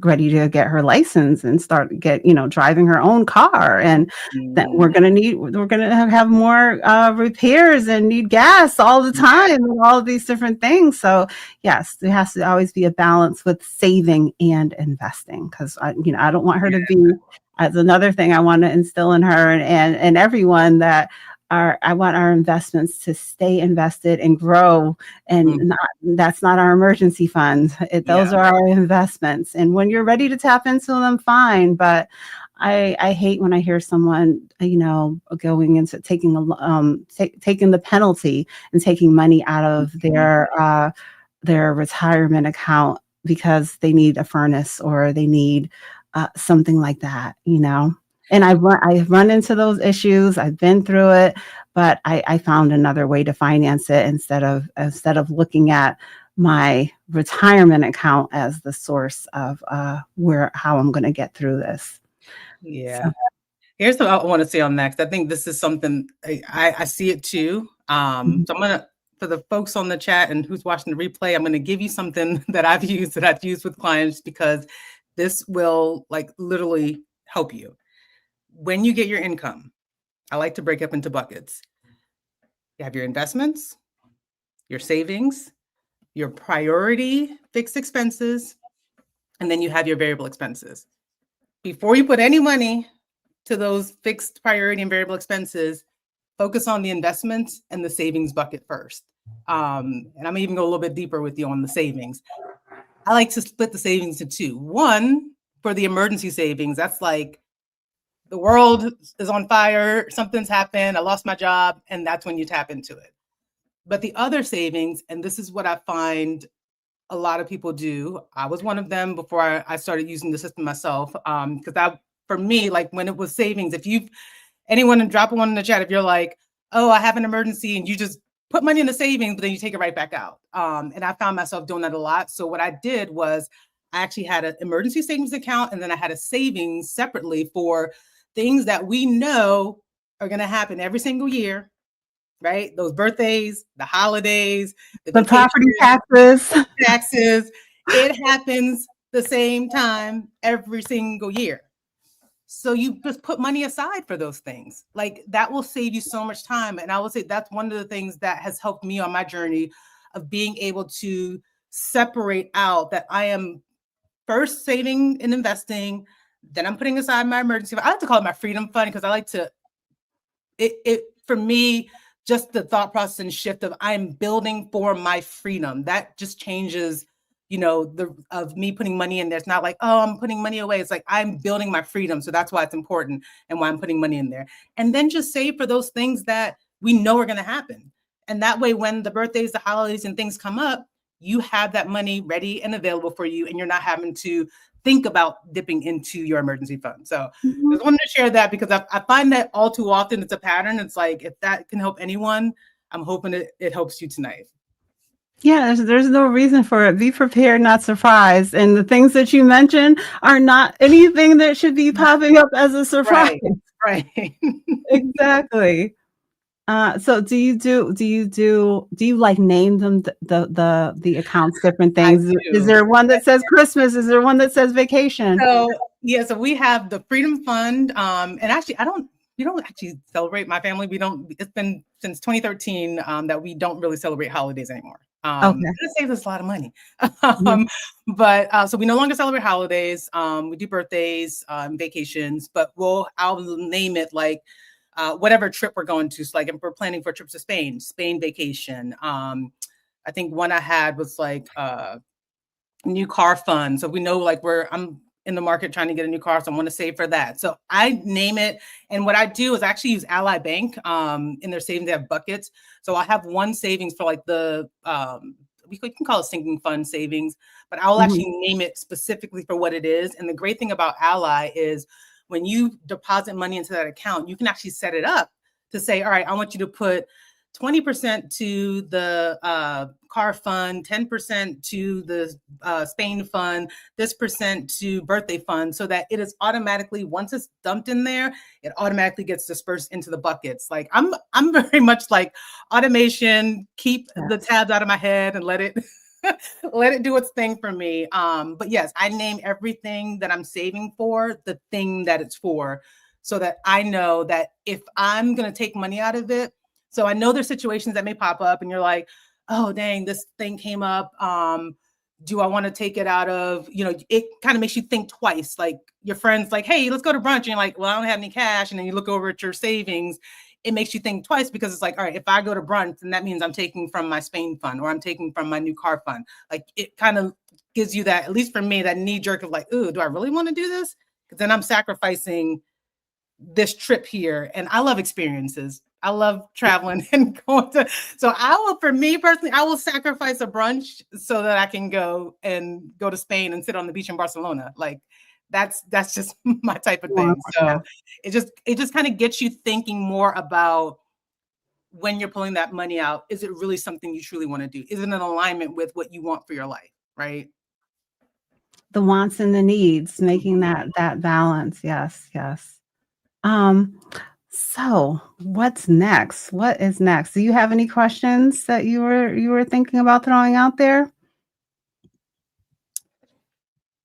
ready to get her license and driving her own car, and that Mhm. we're gonna have more repairs and need gas all the Yeah. time and all of these different things. So yes, there has to always be a balance with saving and investing because I don't want her to be. As another thing I want to instill in her and everyone that I want our investments to stay invested and grow, and Mhm. that's not our emergency fund. Those Yeah. are our investments. And when you're ready to tap into them, fine. But I hate when I hear someone, going into taking the penalty and taking money out of Mhm. their retirement account because they need a furnace or they need something like that. And I've run into those issues. I've been through it, but I found another way to finance it instead of looking at my retirement account as the source of how I'm going to get through this. So, Yeah. Here's what I want to say on that, 'cause I think this is something I see it too. mhm, So I'm gonna for the folks on the chat and who's watching the replay, I'm gonna give you something that I've used with clients because this will like literally help you. When you get your income, I like to break up into buckets. You have your investments, your savings, your priority fixed expenses, and then you have your variable expenses. Before you put any money to those fixed priority and variable expenses, focus on the investments and the savings bucket first. And I'm even go a little bit deeper with you on the savings. I like to split the savings into two. One for the emergency savings. That's like the world is on fire, something's happened, I lost my job, and that's when you tap into it. But the other savings, and this is what I find a lot of people do. I was one of them before I started using the system myself. Because for me, like when it was savings, if you anyone and drop one in the chat, if you're like, oh, I have an emergency, and you just put money in the savings, but then you take it right back out. And I found myself doing that a lot. So what I did was I actually had an emergency savings account, and then I had a savings separately for things that we know are going to happen every single year, right? Those birthdays, the holidays, the the vacation, property taxes. taxes. It happens the same time every single year. So you just put money aside for those things. Like that will save you so much time. And I will say that's one of the things that has helped me on my journey of being able to separate out that I am first saving and investing, then I'm putting aside my emergency fund. I like to call it my freedom fund because I like to it for me, just the thought process and shift of I'm building for my freedom. That just changes, the of me putting money in there. It's not like, oh, I'm putting money away. It's like I'm building my freedom. So that's why it's important and why I'm putting money in there. And then just save for those things that we know are going to happen. And that way, when the birthdays, the holidays, and things come up, you have that money ready and available for you, and you're not having to think about dipping into your emergency fund. So Mhm. just wanted to share that because I find that all too often it's a pattern. It's like, if that can help anyone, I'm hoping it helps you tonight. Yeah, there's no reason for it. Be prepared, not surprised. And the things that you mentioned are not anything that should be popping up as a surprise. Right, right. Exactly. So do you like name them the accounts different I things? Is do. there one that says Christmas? Is there one that says vacation? So yeah, so we have the Freedom Fund, and actually, we don't actually celebrate my family. We don't. It's been since 2013 that we don't really celebrate holidays anymore. Okay. It saves us a lot of money. Mhm. um, but so we no longer celebrate holidays. We do birthdays, vacations, but I'll name it like whatever trip we're going to. So like if we're planning for trips to Spain, Spain vacation. I think one I had was like new car fund. So we know like I'm in the market trying to get a new car, so I want to save for that. So I name it, and what I do is actually use Ally Bank in their savings. They have buckets, so I have one savings for like the we can call it sinking fund savings, but I'll Mhm. actually name it specifically for what it is. And the great thing about Ally is when you deposit money into that account, you can actually set it up to say, all right, I want you to put 20% to the car fund, 10% to the Spain fund, this percent to birthday fund, so that it is automatically, once it's dumped in there, it automatically gets dispersed into the buckets. Like I'm very much like automation, keep the Yes. tabs out of my head and let it let it do its thing for me. But yes, I name everything that I'm saving for the thing that it's for, so that I know that if I'm gonna take money out of it, so I know there's situations that may pop up and you're like, oh, dang, this thing came up. Do I want to take it out of, it kind of makes you think twice. Like your friend's like, hey, let's go to brunch. And you're like, well, I don't have any cash. And then you look over at your savings. It makes you think twice because it's like, all right, if I go to brunch, then that means I'm taking from my Spain fund or I'm taking from my new car fund. Like it kind of gives you that, at least for me, that knee jerk of like, ooh, do I really want to do this? Because then I'm sacrificing this trip here. And I love experiences. I love traveling and going to, so for me personally, I will sacrifice a brunch so that I can go to Spain and sit on the beach in Barcelona. Like that's just my type of Wow, thing. yeah. So it just kind of gets you thinking more about when you're pulling that money out, is it really something you truly want to do? Is it in alignment with what you want for your life? Right. The wants and the needs, making Mhm. that balance. Yes, yes. Um, so what's next? What is next? Do you have any questions that you were thinking about throwing out there?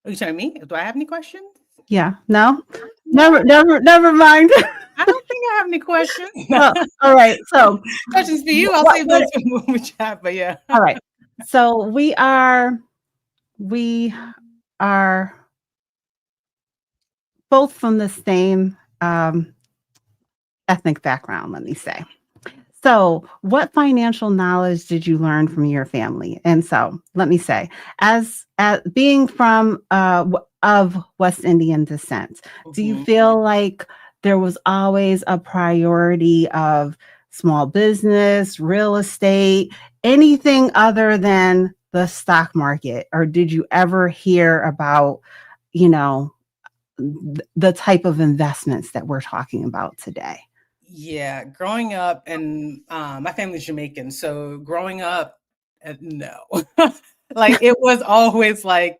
Are you telling me? Do I have any questions? Yeah. No? No, Never mind. I don't think I have any questions. Well, all right. So Questions for you. I'll save what those when we chat, but yeah. all right. So we are both from the same ethnic background, let me say. So, what financial knowledge did you learn from your family? And so, let me say, as being from of West Indian descent, do you Mhm. feel like there was always a priority of small business, real estate, anything other than the stock market, or did you ever hear about, you know, the type of investments that we're talking about today? Yeah, growing up, and my family's Jamaican, so growing up, no, like it was always like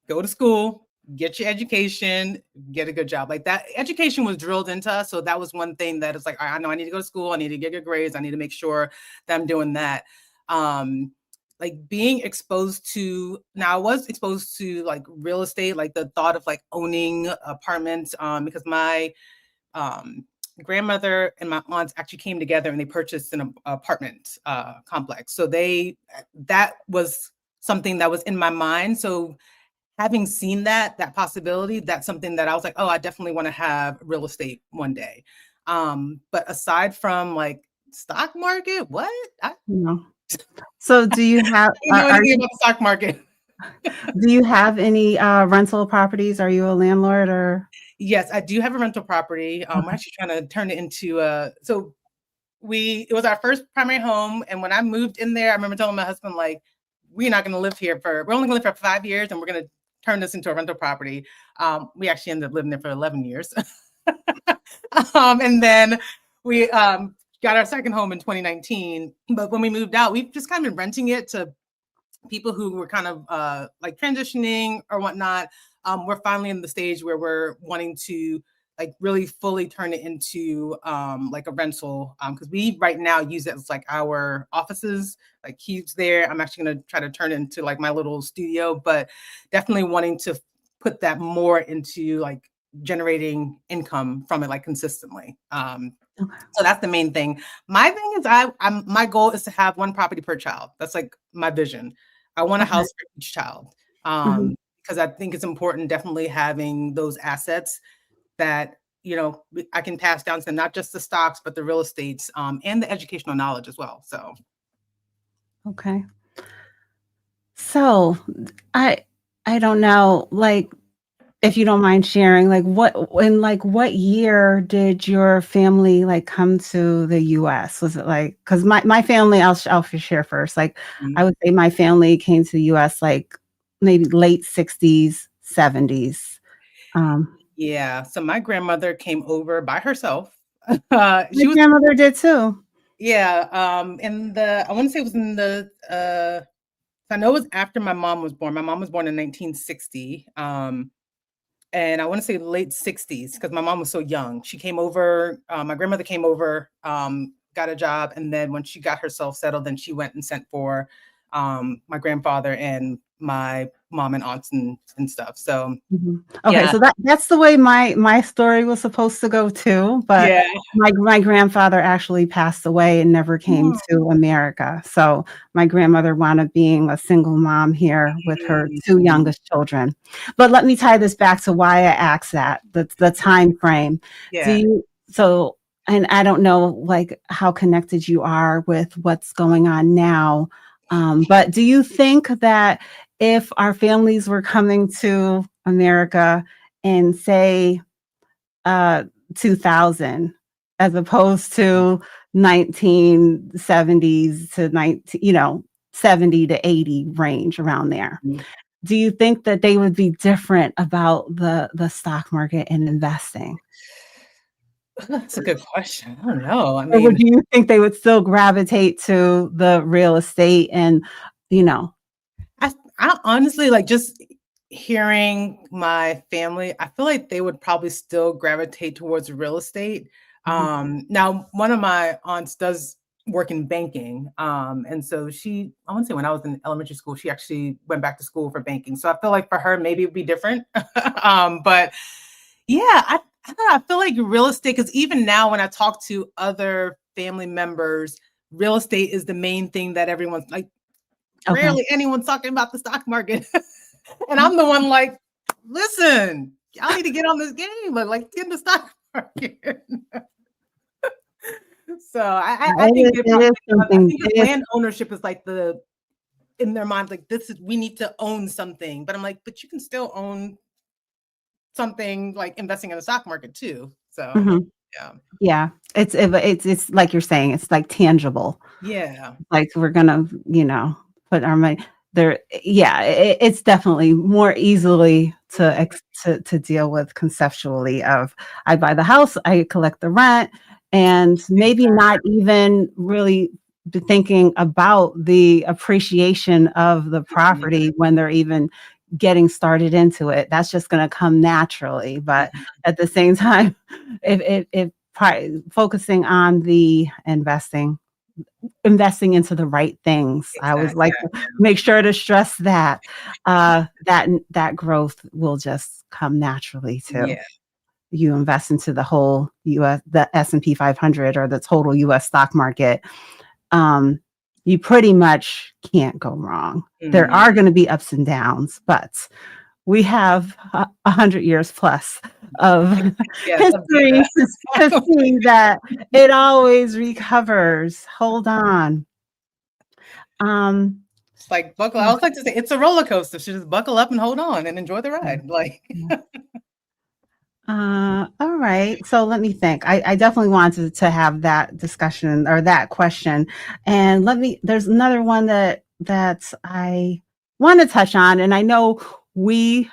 go to school, get your education, get a good job. Like that education was drilled into us. So that was one thing that is like, I know I need to go to school. I need to get good grades. I need to make sure that I'm doing that. Um, like being exposed to, now I was exposed to like real estate, like the thought of like owning apartments, because my grandmother and my aunts actually came together and they purchased an apartment complex. So that was something that was in my mind. So having seen that possibility, that's something that I was like, oh, I definitely want to have real estate one day. But aside from like stock market, what? I No. So do you have don't know anything about the stock market. do you have any rental properties? Are you a landlord or? Yes, I do have a rental property. We're actually trying to turn it into so it was our first primary home. And when I moved in there, I remember telling my husband, like, we're not going to live here we're only going to live for 5 years and we're going to turn this into a rental property. We actually ended up living there for 11 years. And then we got our second home in 2019. But when we moved out, we've just kind of been renting it to people who were kind of like transitioning or whatnot. We're finally in the stage where we're wanting to like really fully turn it into like a rental, because we right now use it as like our offices. Like he's there. I'm actually going to try to turn it into like my little studio, but definitely wanting to put that more into like generating income from it like consistently. So that's the main thing. My thing is my goal is to have one property per child. That's like my vision. I want a Okay. house for each child. Mhm. Because I think it's important definitely having those assets that, I can pass down to not just the stocks, but the real estates, and the educational knowledge as well. So Okay. So I I don't know, like, if you don't mind sharing, like, what year did your family, like, come to the US? Was it, like, because my family, I'll share first, like, I would say my family came to the US, like, maybe late '60s, '70s. Um, yeah. So my grandmother came over by herself. my She was, grandmother did too. yeah, I want to say it was in the I know it was after my mom was born. My mom was born in 1960. And I want to say late 60s because my mom was so young. She came over, my grandmother came over, got a job, and then when she got herself settled, then she went and sent for my grandfather and my mom and aunts and stuff. So Mhm. Okay, yeah, so that's the way my story was supposed to go too, but yeah. my grandfather actually passed away and never came Mm, to America. So my grandmother wound up being a single mom here with her 2 mm, youngest children. But let me tie this back to why I asked that, the time frame. Do yeah. you so and I don't know, like, how connected you are with what's going on now, but do you think that if our families were coming to America in, say, uh, 2000, as opposed to 1970s to 70 to 80 range around there. Mm. Do you think that they would be different about the stock market and investing? That's a good question. I don't know. I Or would mean, you think they would still gravitate to the real estate and, you know I honestly like just hearing my family, I feel like they would probably still gravitate towards real estate. Mhm, Now one of my aunts does work in banking. And so I want to say when I was in elementary school, she actually went back to school for banking. So I feel like for her, maybe it'd be different. But yeah, I don't know, I feel like real estate, because even now when I talk to other family members, real estate is the main thing that everyone's like, okay. rarely anyone's talking about the stock market. And I'm the one like, listen, y'all need to get on this game, like get in the stock market. So I think they It probably is I something think it's big. land ownership is like in their mind, like we need to own something. But I'm like, but you can still own something like investing in the stock market too. So Mhm. yeah. Yeah, it's like you're saying, it's like tangible. Yeah. Like we're gonna, put our money there. Yeah, it's definitely more easily to deal with conceptually of I buy the house, I collect the rent, and maybe not even really be thinking about the appreciation of the Mhm. property when they're even getting started into it. That's just gonna come naturally, but Mhm. at the same time, if focusing on the investing. investing into the right things. I always Exactly. like to make sure to stress that that growth will just come naturally too. Yeah. You invest into the whole the S&P 500 or the total US stock market, um, you pretty much can't go wrong. There Mhm. are going to be ups and downs, but we have 100 years plus of Yes, of data. history to see that it always recovers. Hold on. Um, It's like buckle. I always like to say it's a roller coaster. So just buckle up and hold on and enjoy the ride. Like, all right. So let me think. I definitely wanted to have that discussion or that question. And there's another one that I want to touch on. And I know we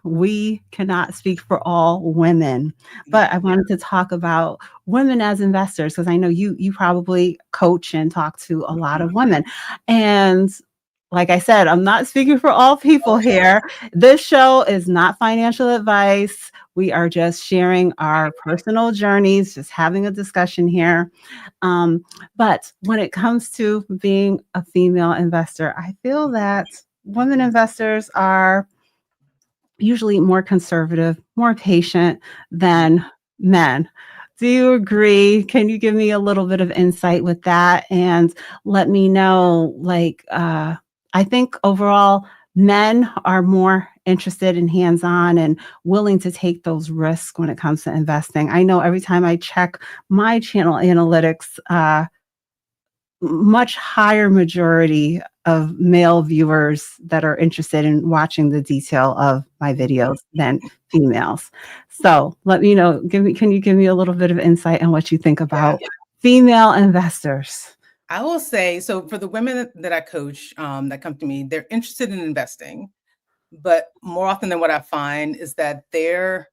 we cannot speak for all women, but yeah. I wanted to talk about women as investors because I know you probably coach and talk to a lot of women. And like I said, I'm not speaking for all people Okay. here. This show is not financial advice. We are just sharing our personal journeys, just having a discussion here. Um, but when it comes to being a female investor, I feel that women investors are usually more conservative, more patient than men. Do you agree? Can you give me a little bit of insight with that and let me know? I think overall, men are more interested in hands on and willing to take those risks when it comes to investing. I know every time I check my channel analytics, much higher majority of male viewers that are interested in watching the detail of my videos than females. So let me know. Can you give me a little bit of insight on what you think Yeah. about female investors? I will say, so for the women that I coach that come to me, they're interested in investing, but more often than what I find is that they're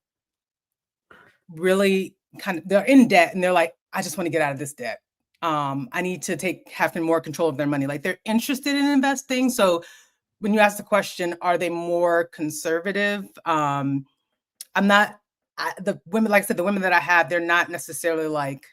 really they're in debt and they're like, I just want to get out of this debt. I need to have more control of their money. Like they're interested in investing. So when you ask the question, are they more conservative? I'm not, the women, like I said, the women that I have, they're not necessarily like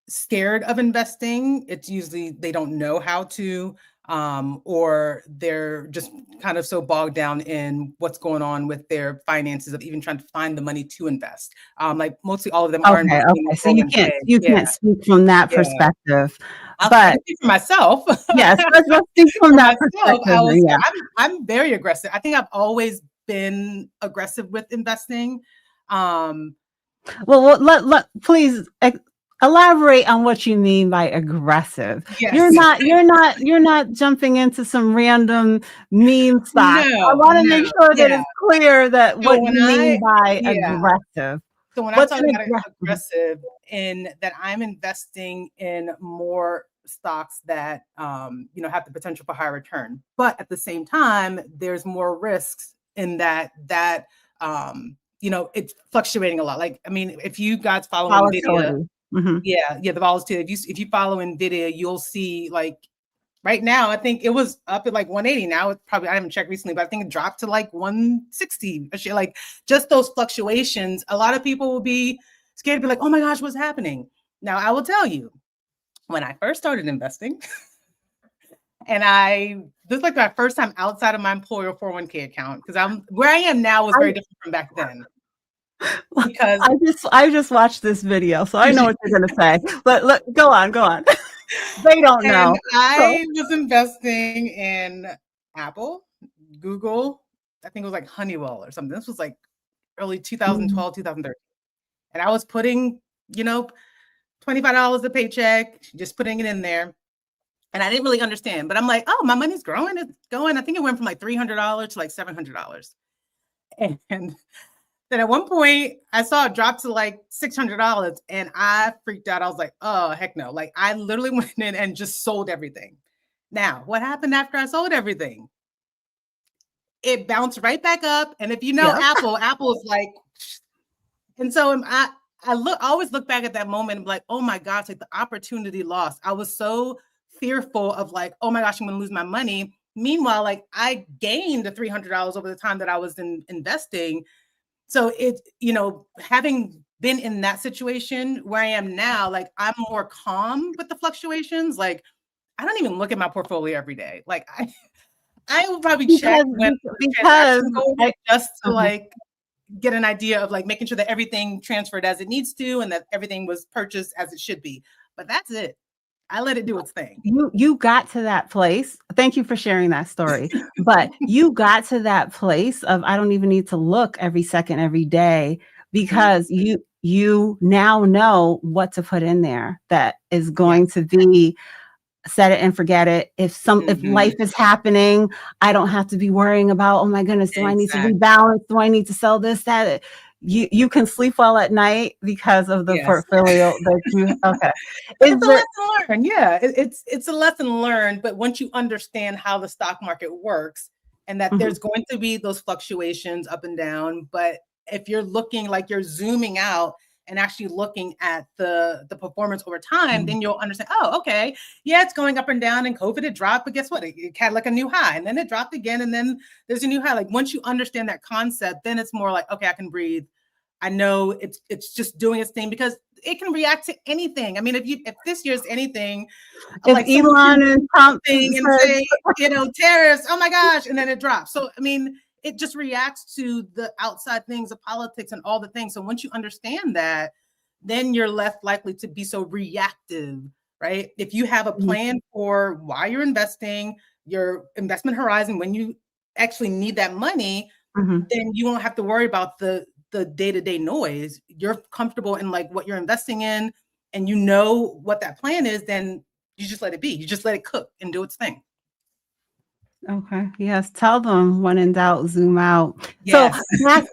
scared of investing. It's usually they don't know how to, or they're just kind of so bogged down in what's going on with their finances of even trying to find the money to invest. Like mostly all of them are Okay, investing in okay. So 401k. you Yeah, can't speak from that yeah. perspective, I but can speak for myself. yes, let's speak from For that myself, perspective. I will say Yeah. I'm very aggressive. I think I've always been aggressive with investing. Um, Well, please elaborate on what you mean by aggressive. yes. You're not jumping into some random meme stock. I No, want to make no. sure that Yeah. it's clear that So what when you mean by yeah. aggressive. So when I'm What's talking an about aggressive? aggressive, in that I'm investing in more stocks that have the potential for higher return, but at the same time, there's more risks in it's fluctuating a lot. Like I mean, if you guys follow Nvidia, Volatility. Mhm. yeah, the volatility. If you follow Nvidia, you'll see like right now, I think it was up at like 180. Now it's probably, I haven't checked recently, but I think it dropped to like 160. Like just those fluctuations, a lot of people will be scared to be like, oh my gosh, what's happening? Now, I will tell you, when I first started investing, and this is like my first time outside of my employer 401k account, because I'm where I am now was I very different from back then. Because I just watched this video, so I know what you're going to say. But look, go on, go on. They don't and know. So, I was investing in Apple, Google, I think it was like Honeywell or something. This was like early mm, 2012, 2013. And I was putting, $25 a paycheck, just putting it in there. And I didn't really understand, but I'm like, oh, my money's growing. It's going. I think it went from like $300 to like $700. And then at one point, I saw it drop to like $600 and I freaked out. I was like, oh, heck no. Like, I literally went in and just sold everything. Now, what happened after I sold everything? It bounced right back up. And if you know yep. Apple is like, and so I always look back at that moment and be like, oh my gosh, like the opportunity lost. I was so fearful of like, oh my gosh, I'm gonna lose my money. Meanwhile, like I gained the $300 over the time that I was investing. So having been in that situation. Where I am now, like, I'm more calm with the fluctuations. Like, I don't even look at my portfolio every day. Like, I will probably check Because when the because transactions go I just to, uh-huh. like, get an idea of, like, making sure that everything transferred as it needs to and that everything was purchased as it should be. But that's it. I let it do its thing. You got to that place. Thank you for sharing that story. But you got to that place of I don't even need to look every second, every day Mhm. because you now know what to put in there that is going Yes. to be set it and forget it. If life Mhm. is happening, I don't have to be worrying about, oh my goodness, do I need to Exactly. rebalance? Do I need to sell this, that? You can sleep well at night because of the Yes. portfolio that you okay. But Is it's a there lesson learned. Yeah, it's a lesson learned. But once you understand how the stock market works and that mhm, there's going to be those fluctuations up and down, but if you're looking like you're zooming out and actually looking at the performance over time, mhm, then you'll understand. Oh, okay, yeah, it's going up and down. And COVID, it dropped, but guess what? It had like a new high, and then it dropped again, and then there's a new high. Like once you understand that concept, then it's more like okay, I can breathe. I know it's just doing its thing because it can react to anything. I mean, if this year's anything, if like someone can Elon do and Trump something and said say, tariffs, oh my gosh, and then it drops. So I mean, it just reacts to the outside things of politics and all the things. So once you understand that, then you're less likely to be so reactive, right? If you have a plan for why you're investing, your investment horizon, when you actually need that money, mhm. then you won't have to worry about the day-to-day noise. You're comfortable in like what you're investing in and you know what that plan is, then you just let it be. You just let it cook and do its thing. Okay. Yes. Tell them when in doubt, zoom out. So Yes.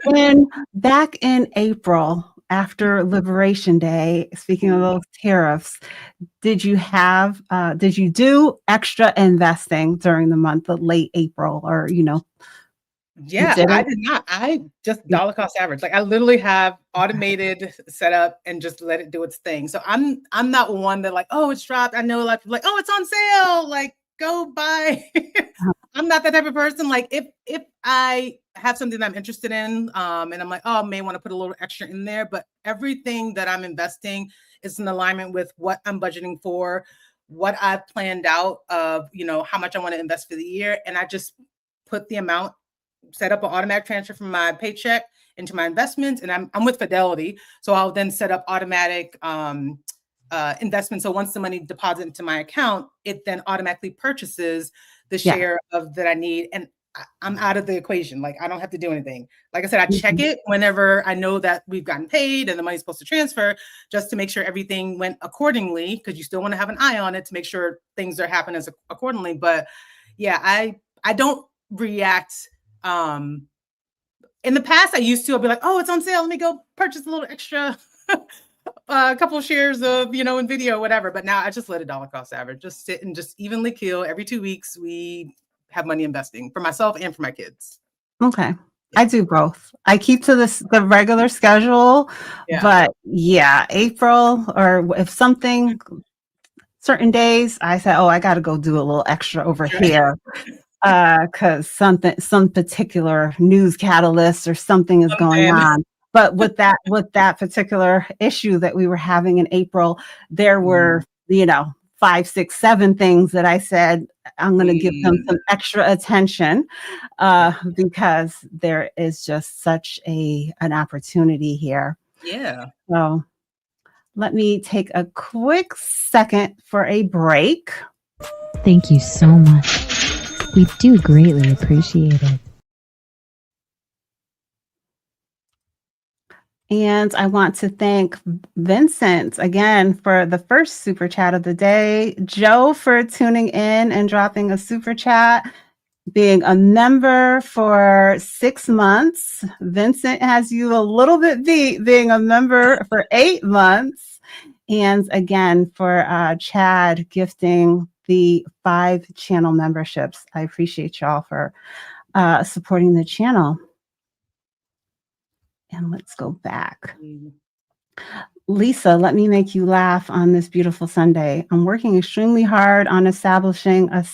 back in April after Liberation Day, speaking of those tariffs, did you do extra investing during the month of late April or you Yeah, I didn't? did not. I just dollar cost average. Like I literally have automated setup and just let it do its thing. So I'm not one that like, oh, it's dropped. I know a lot of people like, oh, it's on sale. Like go buy. I'm not that type of person. Like if I have something that I'm interested in, and I'm like, oh, I may want to put a little extra in there, but everything that I'm investing is in alignment with what I'm budgeting for, what I've planned out of, how much I want to invest for the year. And I just put the amount set up an automatic transfer from my paycheck into my investments, and I'm with Fidelity, so I'll then set up automatic investment. So once the money deposits into my account, it then automatically purchases the Yeah. share of that I need, and I'm out of the equation. Like I don't have to do anything. Like I said, I check Mhm. it whenever I know that we've gotten paid and the money's supposed to transfer, just to make sure everything went accordingly. Because you still want to have an eye on it to make sure things are happening as accordingly. But yeah, I don't react um, in the past, I used to. I'll be like, "Oh, it's on sale. Let me go purchase a little extra, a couple of shares of Nvidia, or whatever." But now I just let a dollar cost average just sit and just evenly kill. Every 2 weeks, we have money investing for myself and for my kids. Okay. I Yeah, do both. I keep to the regular schedule, yeah, but yeah, April or if something certain days I say, "Oh, I gotta go do a little extra over sure. here." Because some particular news catalyst or something is going And on. But with that particular issue that we were having in April, there were, mm, 5, 6, 7 things that I said, "I'm gonna give them mm, some extra attention," yeah, because there is just such an opportunity here. yeah. So, let me take a quick second for a break. Thank you so much. We do greatly appreciate it. And I want to thank Vincent again for the first super chat of the day, Joe for tuning in and dropping a super chat, being a member for 6 months. Vincent has you a little bit beat being a member for 8 months. And again, for Chad gifting the 5 channel memberships. I appreciate y'all for supporting the channel. And let's go back. Mm. Lisa, let me make you laugh on this beautiful Sunday. I'm working extremely hard on establishing a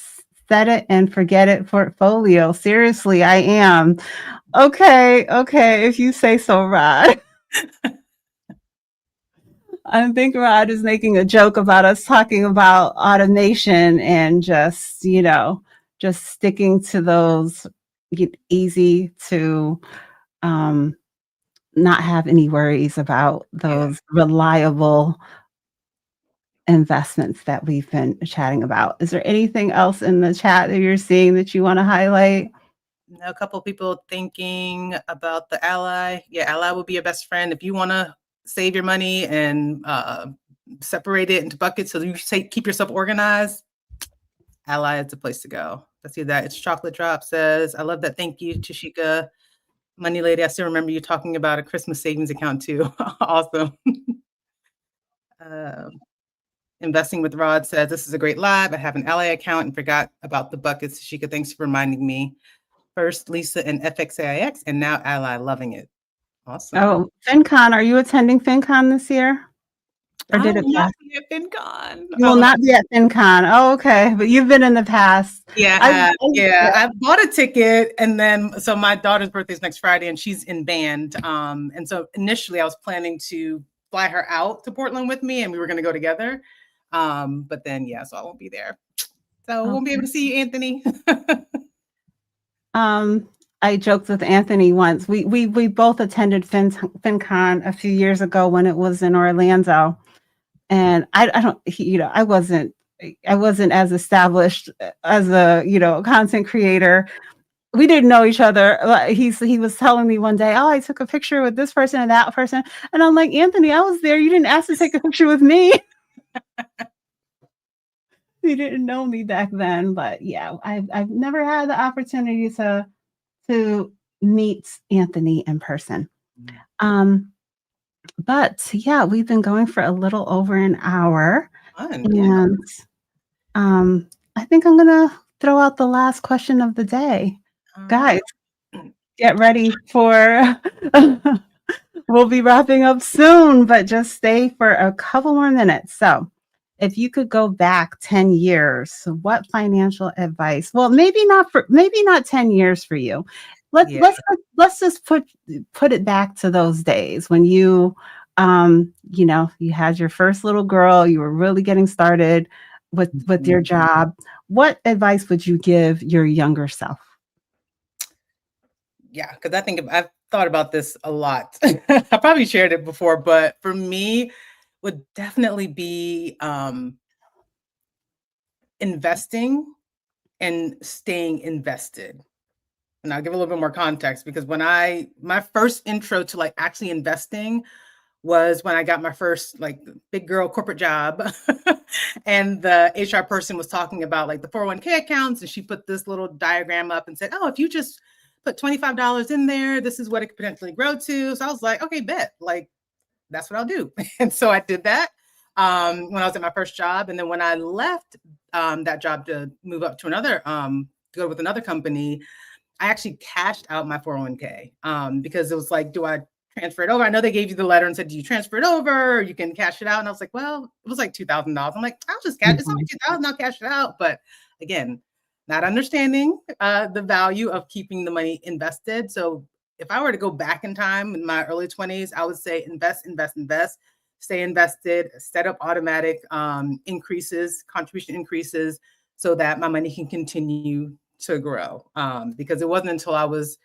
set it and forget it portfolio. Seriously, I am. Okay, if you say so, Rod. I think Rod is making a joke about us talking about automation and just, just sticking to those easy to not have any worries about Yeah. those reliable investments that we've been chatting about. Is there anything else in the chat that you're seeing that you want to highlight? A couple of people thinking about the Ally. Yeah, Ally will be your best friend if you want to save your money and separate it into buckets so you keep yourself organized. Ally is the place to go. Let's see that. It's Chocolate Drop says, I love that. Thank you, Tashieka. Money Lady, I still remember you talking about a Christmas savings account too. Awesome. Investing with Rod says, this is a great live. I have an Ally account and forgot about the buckets. Tashieka, thanks for reminding me. First, Lisa and FXAIX, and now Ally, loving it. Awesome. Oh, FinCon, are you attending FinCon this year? Or did I it will not pass? be at FinCon. You will not be at FinCon. Oh, okay. But you've been in the past. Yeah, I bought a ticket, and then so my daughter's birthday is next Friday, and she's in band. And so initially I was planning to fly her out to Portland with me, and we were going to go together. But then so I won't be there. So I won't be able to see you, Anthony. I joked with Anthony once. We both attended FinCon a few years ago when it was in Orlando, and I wasn't as established as a content creator. We didn't know each other. He was telling me one day, oh, I took a picture with this person and that person, and I'm like, Anthony, I was there. You didn't ask to take a picture with me. You didn't know me back then, but yeah, I've never had the opportunity to meet Anthony in person. But yeah, we've been going for a little over an hour. Fun, And I think I'm gonna throw out the last question of the day. Guys, get ready for we'll be wrapping up soon, but just stay for a couple more minutes. So if you could go back 10 years, what financial advice? Well, maybe not 10 years for you. Let's just put it back to those days when you you had your first little girl, you were really getting started with your job. What advice would you give your younger self? Yeah, because I think I've thought about this a lot. I probably shared it before, but for me, would definitely be investing and staying invested. And I'll give a little bit more context because when my first intro to like actually investing was when I got my first like big girl corporate job. And the HR person was talking about like the 401k accounts, and she put this little diagram up and said, oh, if you just put $25 in there, this is what it could potentially grow to. So I was like, okay, bet, like that's what I'll do. And so I did that when I was at my first job. And then when I left that job to move up to another, go with another company, I actually cashed out my 401k because it was like, do I transfer it over? I know they gave you the letter and said, do you transfer it over or you can cash it out? And I was like, well, it was like $2,000. I'm like, I'll just cash it. It's only $2,000, I'll cash it out. But again, not understanding the value of keeping the money invested. So if I were to go back in time in my early 20s, I would say invest, stay invested, set up automatic increases, contribution increases, so that my money can continue to grow. Because it wasn't until I was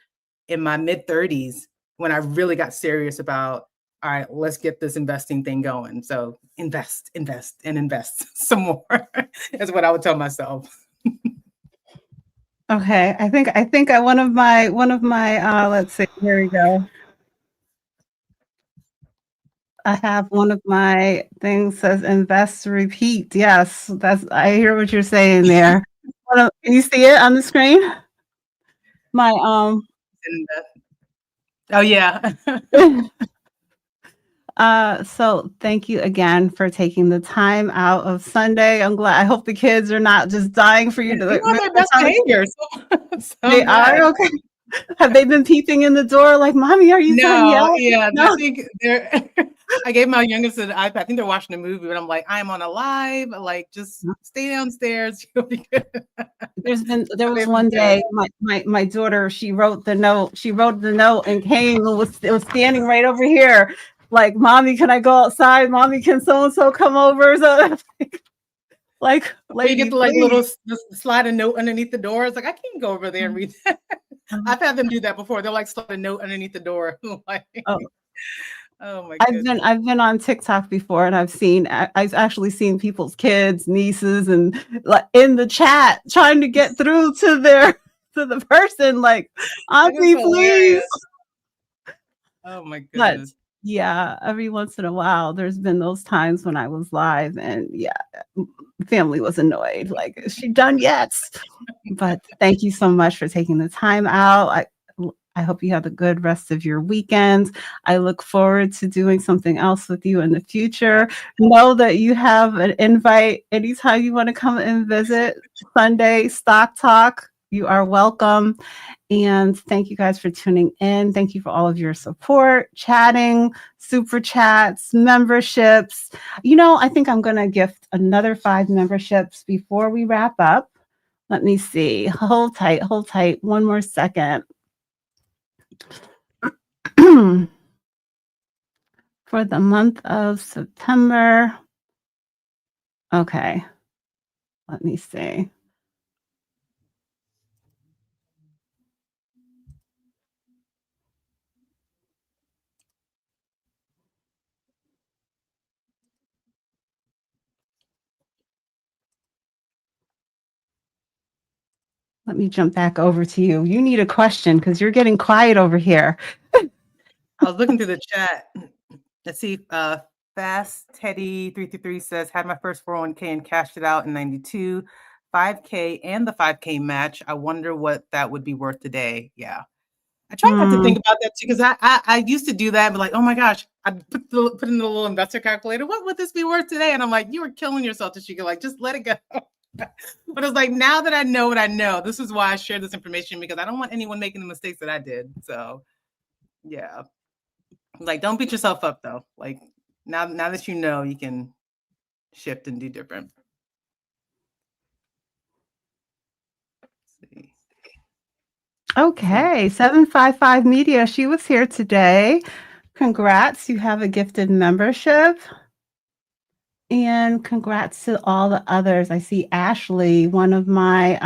in my mid 30s when I really got serious about, all right, let's get this investing thing going. So invest some more is what I would tell myself. Okay, I think one of my let's see, here we go. I have one of my things says invest, repeat. Yes, I hear what you're saying there. Can you see it on the screen? My oh yeah. So thank you again for taking the time out of Sunday. I'm glad. I hope the kids are not just dying for you to. They want their best behavior. So they are okay. Have they been peeping in the door like, "Mommy, are you done yet?" Yeah, No. I think they're. I gave my youngest an iPad. I think they're watching a movie, but I'm like, I'm on a live. Like, just stay downstairs. You'll be good. There was one day my daughter, she wrote the note and came and was standing right over here like, mommy, can I go outside? Mommy, can so-and-so come over? So like, Or you lady, get the like please. little slide a note underneath the door. It's like, I can't go over there and read that. I've had them do that before. They'll like slide a note underneath the door. Like, Oh. oh my I've goodness. been on TikTok before, and I've actually seen people's kids, nieces, and like in the chat trying to get through to the person, like, That is auntie, please. hilarious. Oh my But goodness. yeah, every once in a while, there's been those times when I was live, and yeah, family was annoyed. Like, is she done yet? But thank you so much for taking the time out. I hope you have a good rest of your weekend. I look forward to doing something else with you in the future. Know that you have an invite anytime you want to come and visit. Sunday Stock Talk. You are welcome. And thank you guys for tuning in. Thank you for all of your support, chatting, super chats, memberships. I think I'm going to gift another 5 memberships before we wrap up. Let me see. Hold tight. One more second. For the month of September. Okay. Let me see. Let me jump back over to you. You need a question because you're getting quiet over here. I was looking through the chat. Let's see. Fast Teddy 333 says, had my first 401k and cashed it out in 92. 5K and the 5K match. I wonder what that would be worth today. Yeah. I try not to think about that too, because I used to do that, but like, oh my gosh, I put in the little investor calculator. What would this be worth today? And I'm like, you were killing yourself, Tashieka. Like, just let it go. But it's like, now that I know what I know, this is why I share this information, because I don't want anyone making the mistakes that I did. So yeah. Like, don't beat yourself up though. Like, now that you know, you can shift and do different. Let's see. Okay, 755 Media. She was here today. Congrats, you have a gifted membership. And congrats to all the others. I see Ashley, one of my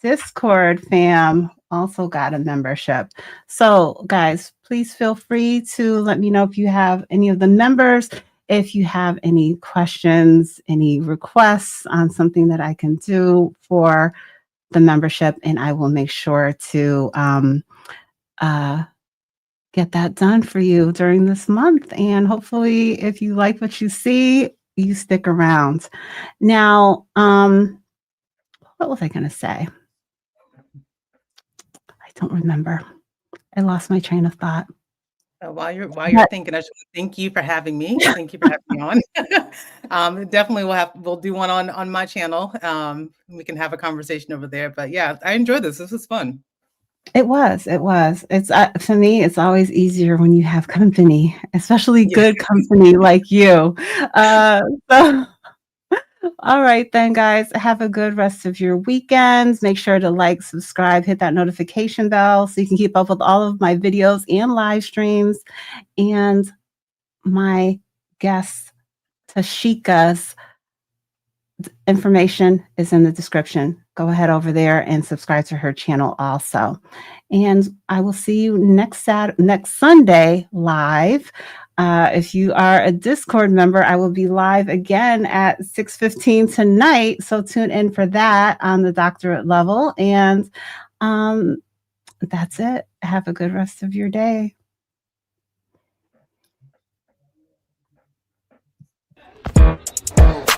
Discord fam, also got a membership. So guys, please feel free to let me know if you have any of the members, if you have any questions, any requests on something that I can do for the membership, and I will make sure to get that done for you during this month. And hopefully, if you like what you see, you stick around. Now, what was I going to say? I don't remember. I lost my train of thought. While you're thinking, I just want to thank you for having me. Thank you for having me on. Definitely we'll do one on my channel. We can have a conversation over there. But yeah, I enjoyed this. This was fun. It was. It's for me, it's always easier when you have company, especially good company like you. So all right then, guys, have a good rest of your weekends. Make sure to like, subscribe, hit that notification bell so you can keep up with all of my videos and live streams. And my guest, Tashieka's information is in the description. Go ahead over there and subscribe to her channel also. And I will see you next Sunday live. If you are a Discord member, I will be live again at 6:15 tonight. So tune in for that on the doctorate level. And that's it. Have a good rest of your day.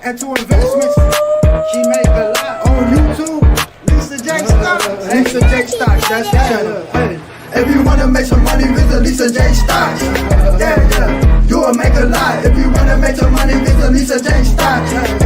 And to investments, she make a lot on YouTube. Lisa J Stocks, Lisa J Stocks, that's the channel. Hey, if you wanna make some money, visit Lisa J Stocks. Yeah, you will make a lot. If you wanna make some money, visit Lisa J Stocks.